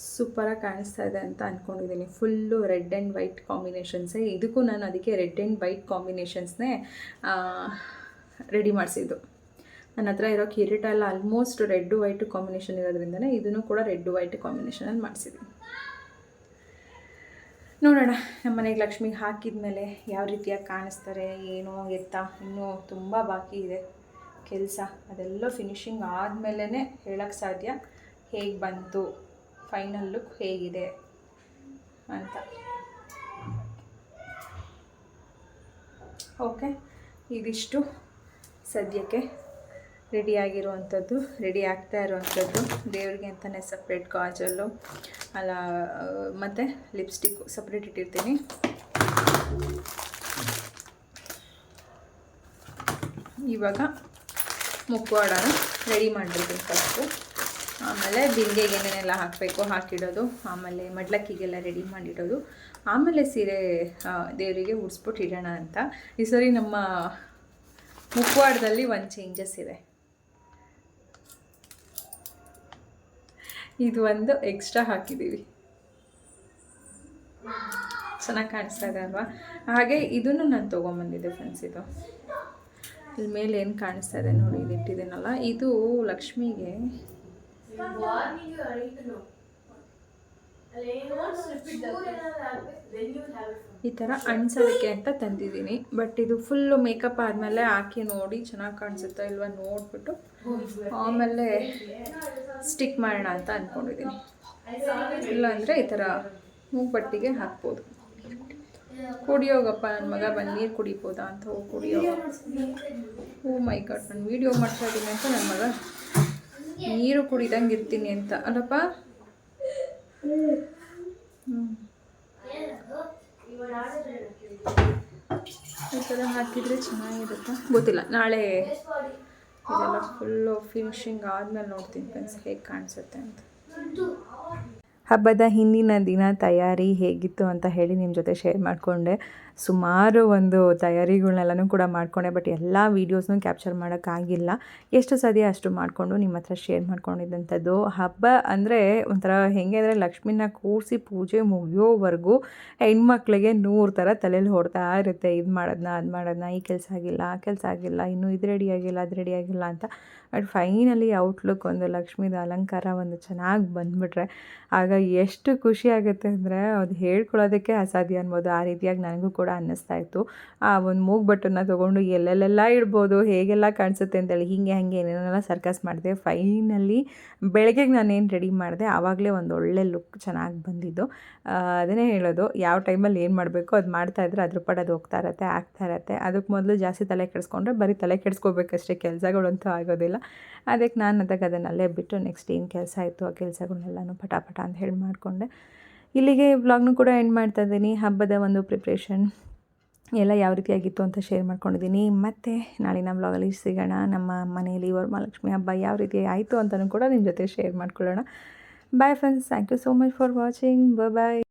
ಸೂಪರಾಗಿ ಕಾಣಿಸ್ತಾ ಇದೆ ಅಂತ ಅಂದ್ಕೊಂಡಿದ್ದೀನಿ. ಫುಲ್ಲು ರೆಡ್ ಆ್ಯಂಡ್ ವೈಟ್ ಕಾಂಬಿನೇಷನ್ಸೇ. ಇದಕ್ಕೂ ನಾನು ಅದಕ್ಕೆ ರೆಡ್ ಆ್ಯಂಡ್ ವೈಟ್ ಕಾಂಬಿನೇಷನ್ಸ್ನೇ ರೆಡಿ ಮಾಡಿಸಿದ್ದು. ನನ್ನ ಹತ್ರ ಇರೋ ಕಿರೀಟ ಎಲ್ಲ ಆಲ್ಮೋಸ್ಟ್ ರೆಡ್ಡು ವೈಟು ಕಾಂಬಿನೇಷನ್ ಇರೋದ್ರಿಂದನೇ ಇದನ್ನು ಕೂಡ ರೆಡ್ಡು ವೈಟ್ ಕಾಂಬಿನೇಷನಲ್ಲಿ ಮಾಡಿಸಿದ್ದೀನಿ. ನೋಡೋಣ ನಮ್ಮ ಮನೆಗೆ ಲಕ್ಷ್ಮಿಗೆ ಹಾಕಿದ ಮೇಲೆ ಯಾವ ರೀತಿಯಾಗಿ ಕಾಣಿಸ್ತಾರೆ ಏನೋ ಎತ್ತ. ಇನ್ನೂ ತುಂಬ ಬಾಕಿ ಇದೆ ಕೆಲಸ, ಅದೆಲ್ಲ ಫಿನಿಶಿಂಗ್ ಆದಮೇಲೆ ಹೇಳೋಕ್ಕೆ ಸಾಧ್ಯ ಹೇಗೆ ಬಂತು, ಫೈನಲ್ ಲುಕ್ ಹೇಗಿದೆ ಅಂತ. ಓಕೆ, ಇದಿಷ್ಟು ಸದ್ಯಕ್ಕೆ ರೆಡಿಯಾಗಿರುವಂಥದ್ದು, ರೆಡಿ ಆಗ್ತಾ ಇರುವಂಥದ್ದು. ದೇವ್ರಿಗೆ ಅಂತಲೇ ಸಪ್ರೇಟ್ ಕಾಜಲ್ಲು ಅಲ್ಲ ಮತ್ತು ಲಿಪ್ಸ್ಟಿಕ್ಕು ಸಪ್ರೇಟ್ ಇಟ್ಟಿರ್ತೀನಿ. ಇವಾಗ ಮುಖವಾಡನ ರೆಡಿ ಮಾಡಿರ್ತೀನಿ ಫಸ್ಟು, ಆಮೇಲೆ ಬಿಂದಿಗೆಗೆ ಏನೇನೆಲ್ಲ ಹಾಕಬೇಕು ಹಾಕಿಡೋದು, ಆಮೇಲೆ ಮಡ್ಲಕ್ಕಿಗೆಲ್ಲ ರೆಡಿ ಮಾಡಿಡೋದು, ಆಮೇಲೆ ಸೀರೆ ದೇವರಿಗೆ ಉಡಿಸ್ಬಿಟ್ಟು ಇಡೋಣ ಅಂತ. ಈ ಸರಿ ನಮ್ಮ ಮುಖವಾಡದಲ್ಲಿ ಒಂದು ಚೇಂಜಸ್ ಇದೆ. ಇದು ಒಂದು ಎಕ್ಸ್ಟ್ರಾ ಹಾಕಿದ್ದೀವಿ, ಚೆನ್ನಾಗಿ ಕಾಣಿಸ್ತಾ ಇದೆ ಅಲ್ವಾ. ಹಾಗೆ ಇದನ್ನು ನಾನು ತೊಗೊಂಬಂದಿದ್ದೆ ಫ್ರೆಂಡ್ಸ್. ಇದು ಇಲ್ಲಿ ಮೇಲೆ ಏನು ಕಾಣಿಸ್ತಾ ಇದೆ ನೋಡಿ, ಇದು ಇಟ್ಟಿದ್ದೀನಲ್ಲ, ಇದು ಲಕ್ಷ್ಮಿಗೆ ಈ ಥರ ಅಣಿಸೋದಕ್ಕೆ ಅಂತ ತಂದಿದ್ದೀನಿ. ಬಟ್ ಇದು ಫುಲ್ಲು ಮೇಕಪ್ ಆದಮೇಲೆ ಹಾಕಿ ನೋಡಿ ಚೆನ್ನಾಗಿ ಕಾಣಿಸುತ್ತಾ ಇಲ್ವಾ ನೋಡಿಬಿಟ್ಟು ಆಮೇಲೆ ಸ್ಟಿಕ್ ಮಾಡೋಣ ಅಂತ ಅಂದ್ಕೊಂಡಿದ್ದೀನಿ. ಇಲ್ಲಾಂದರೆ ಈ ಥರ ಮೂಗ್ಬಟ್ಟಿಗೆ ಹಾಕ್ಬೋದು. ಕುಡಿಯೋಗಪ್ಪ ನನ್ನ ಮಗ ಬಂದು ನೀರು ಕುಡಿಬೋದಾ ಅಂತ ಹೋಗಿ ಕುಡಿಯೋ. ಓ ಮೈ ಗಾಡ್, ನಾನು ವೀಡಿಯೋ ಮಾಡ್ತಾ ಇದ್ದೀನಿ ಅಂತ ನನ್ನ ಮಗ ನೀರು ಕುಡಿದಂಗೆ ಇರ್ತೀನಿ ಅಂತ ಅಲ್ಲಪ್ಪ. ಈ ಥರ ಹಾಕಿದರೆ ಚೆನ್ನಾಗಿರುತ್ತಾ ಗೊತ್ತಿಲ್ಲ. ನಾಳೆ ಇದೆಲ್ಲ ಫುಲ್ಲು ಫಿನಿಶಿಂಗ್ ಆದಮೇಲೆ ನೋಡ್ತೀನಿ ಫ್ರೆಂಡ್ಸ್ ಹೇಗೆ ಕಾಣಿಸುತ್ತೆ ಅಂತ. ಹಬ್ಬದ ಹಿಂದಿನ ದಿನ ತಯಾರಿ ಹೇಗಿತ್ತು ಅಂತ ಹೇಳಿ ನಿಮ್ಮ ಜೊತೆ ಶೇರ್ ಮಾಡಿಕೊಂಡೆ. ಸುಮಾರು ಒಂದು ತಯಾರಿಗಳನ್ನೆಲ್ಲನೂ ಕೂಡ ಮಾಡಿಕೊಂಡೆ, ಬಟ್ ಎಲ್ಲ ವೀಡಿಯೋಸ್ನೂ ಕ್ಯಾಪ್ಚರ್ ಮಾಡೋಕ್ಕಾಗಿಲ್ಲ. ಎಷ್ಟು ಸಾಧ್ಯ ಅಷ್ಟು ಮಾಡಿಕೊಂಡು ನಿಮ್ಮ ಹತ್ರ ಶೇರ್ ಮಾಡ್ಕೊಂಡಿದ್ದಂಥದ್ದು. ಹಬ್ಬ ಅಂದರೆ ಒಂಥರ ಹೇಗೆ ಅಂದರೆ ಲಕ್ಷ್ಮಿನ ಕೂರಿಸಿ ಪೂಜೆ ಮುಗಿಯೋವರೆಗೂ ಹೆಣ್ಮಕ್ಳಿಗೆ 100 ಥರ ತಲೆಯಲ್ಲಿ ಹೊಡ್ತಾ ಇರುತ್ತೆ. ಇದು ಮಾಡೋದನ್ನ ಅದು ಮಾಡೋದನ್ನ, ಈ ಕೆಲಸ ಆಗಿಲ್ಲ ಆ ಕೆಲಸ ಆಗಿಲ್ಲ, ಇನ್ನೂ ಇದು ರೆಡಿ ಆಗಿಲ್ಲ ಅದು ರೆಡಿ ಆಗಿಲ್ಲ ಅಂತ. ಬಟ್ ಫೈನಲಿ ಔಟ್ಲುಕ್ ಒಂದು ಲಕ್ಷ್ಮೀದ ಅಲಂಕಾರ ಒಂದು ಚೆನ್ನಾಗಿ ಬಂದುಬಿಟ್ರೆ ಆಗ ಎಷ್ಟು ಖುಷಿ ಆಗುತ್ತೆ ಅಂದರೆ ಅದು ಹೇಳ್ಕೊಳ್ಳೋದಕ್ಕೆ ಅಸಾಧ್ಯ ಅನ್ಬೋದು. ಆ ರೀತಿಯಾಗಿ ನನಗೂ ಕೂಡ ಅನ್ನಿಸ್ತಾ ಇತ್ತು. ಆ ಒಂದು ಮೂಗು ಬಟ್ಟನ್ನು ತೊಗೊಂಡು ಎಲ್ಲೆಲ್ಲೆಲ್ಲ ಇಡ್ಬೋದು, ಹೇಗೆಲ್ಲ ಕಾಣಿಸುತ್ತೆ ಅಂತೇಳಿ ಹೀಗೆ ಹಾಗೆ ಏನೇನೆಲ್ಲ ಸರ್ಕಸ್ ಮಾಡಿದೆ. ಫೈನಲಿ ಬೆಳಗ್ಗೆಗೆ ನಾನೇನು ರೆಡಿ ಮಾಡಿದೆ ಆವಾಗಲೇ ಒಂದು ಒಳ್ಳೆ ಲುಕ್ ಚೆನ್ನಾಗಿ ಬಂದಿದ್ದು. ಅದನ್ನೇ ಹೇಳೋದು, ಯಾವ ಟೈಮಲ್ಲಿ ಏನು ಮಾಡಬೇಕು ಅದು ಮಾಡ್ತಾಯಿದ್ರೆ ಅದ್ರ ಪಾಡು ಅದು ಹೋಗ್ತಾ ಇರತ್ತೆ, ಆಗ್ತಾ ಇರತ್ತೆ. ಅದಕ್ಕೆ ಮೊದಲು ಜಾಸ್ತಿ ತಲೆ ಕೆಡಿಸ್ಕೊಂಡ್ರೆ ಬರೀ ತಲೆ ಕೆಡಿಸ್ಕೋಬೇಕಷ್ಟೇ, ಕೆಲಸಗಳಂತೂ ಆಗೋದಿಲ್ಲ. ಅದಕ್ಕೆ ನಾನು ಅದಾಗ ಅದನ್ನಲ್ಲೇ ಬಿಟ್ಟು ನೆಕ್ಸ್ಟ್ ಏನು ಕೆಲಸ ಇತ್ತು ಆ ಕೆಲಸಗಳನ್ನೆಲ್ಲನೂ ಪಟ ಅಂತ ಹೇಳಿ ಮಾಡಿಕೊಂಡೆ. ಇಲ್ಲಿಗೆ ವ್ಲಾಗ್ನೂ ಕೂಡ ಎಂಡ್ ಮಾಡ್ತಾ ಇದ್ದೀನಿ. ಹಬ್ಬದ ಒಂದು ಪ್ರಿಪ್ರೇಷನ್ ಎಲ್ಲ ಯಾವ ರೀತಿಯಾಗಿತ್ತು ಅಂತ ಶೇರ್ ಮಾಡ್ಕೊಂಡಿದ್ದೀನಿ. ಮತ್ತು ನಾಳಿನ ವ್ಲಾಗಲ್ಲಿ ಸಿಗೋಣ. ನಮ್ಮ ಮನೆಯಲ್ಲಿ ವರಮಹಾಲಕ್ಷ್ಮಿ ಹಬ್ಬ ಯಾವ ರೀತಿ ಆಯಿತು ಅಂತಲೂ ಕೂಡ ನಿಮ್ಮ ಜೊತೆ ಶೇರ್ ಮಾಡ್ಕೊಳ್ಳೋಣ. Bye friends, thank you so much for watching. Bye.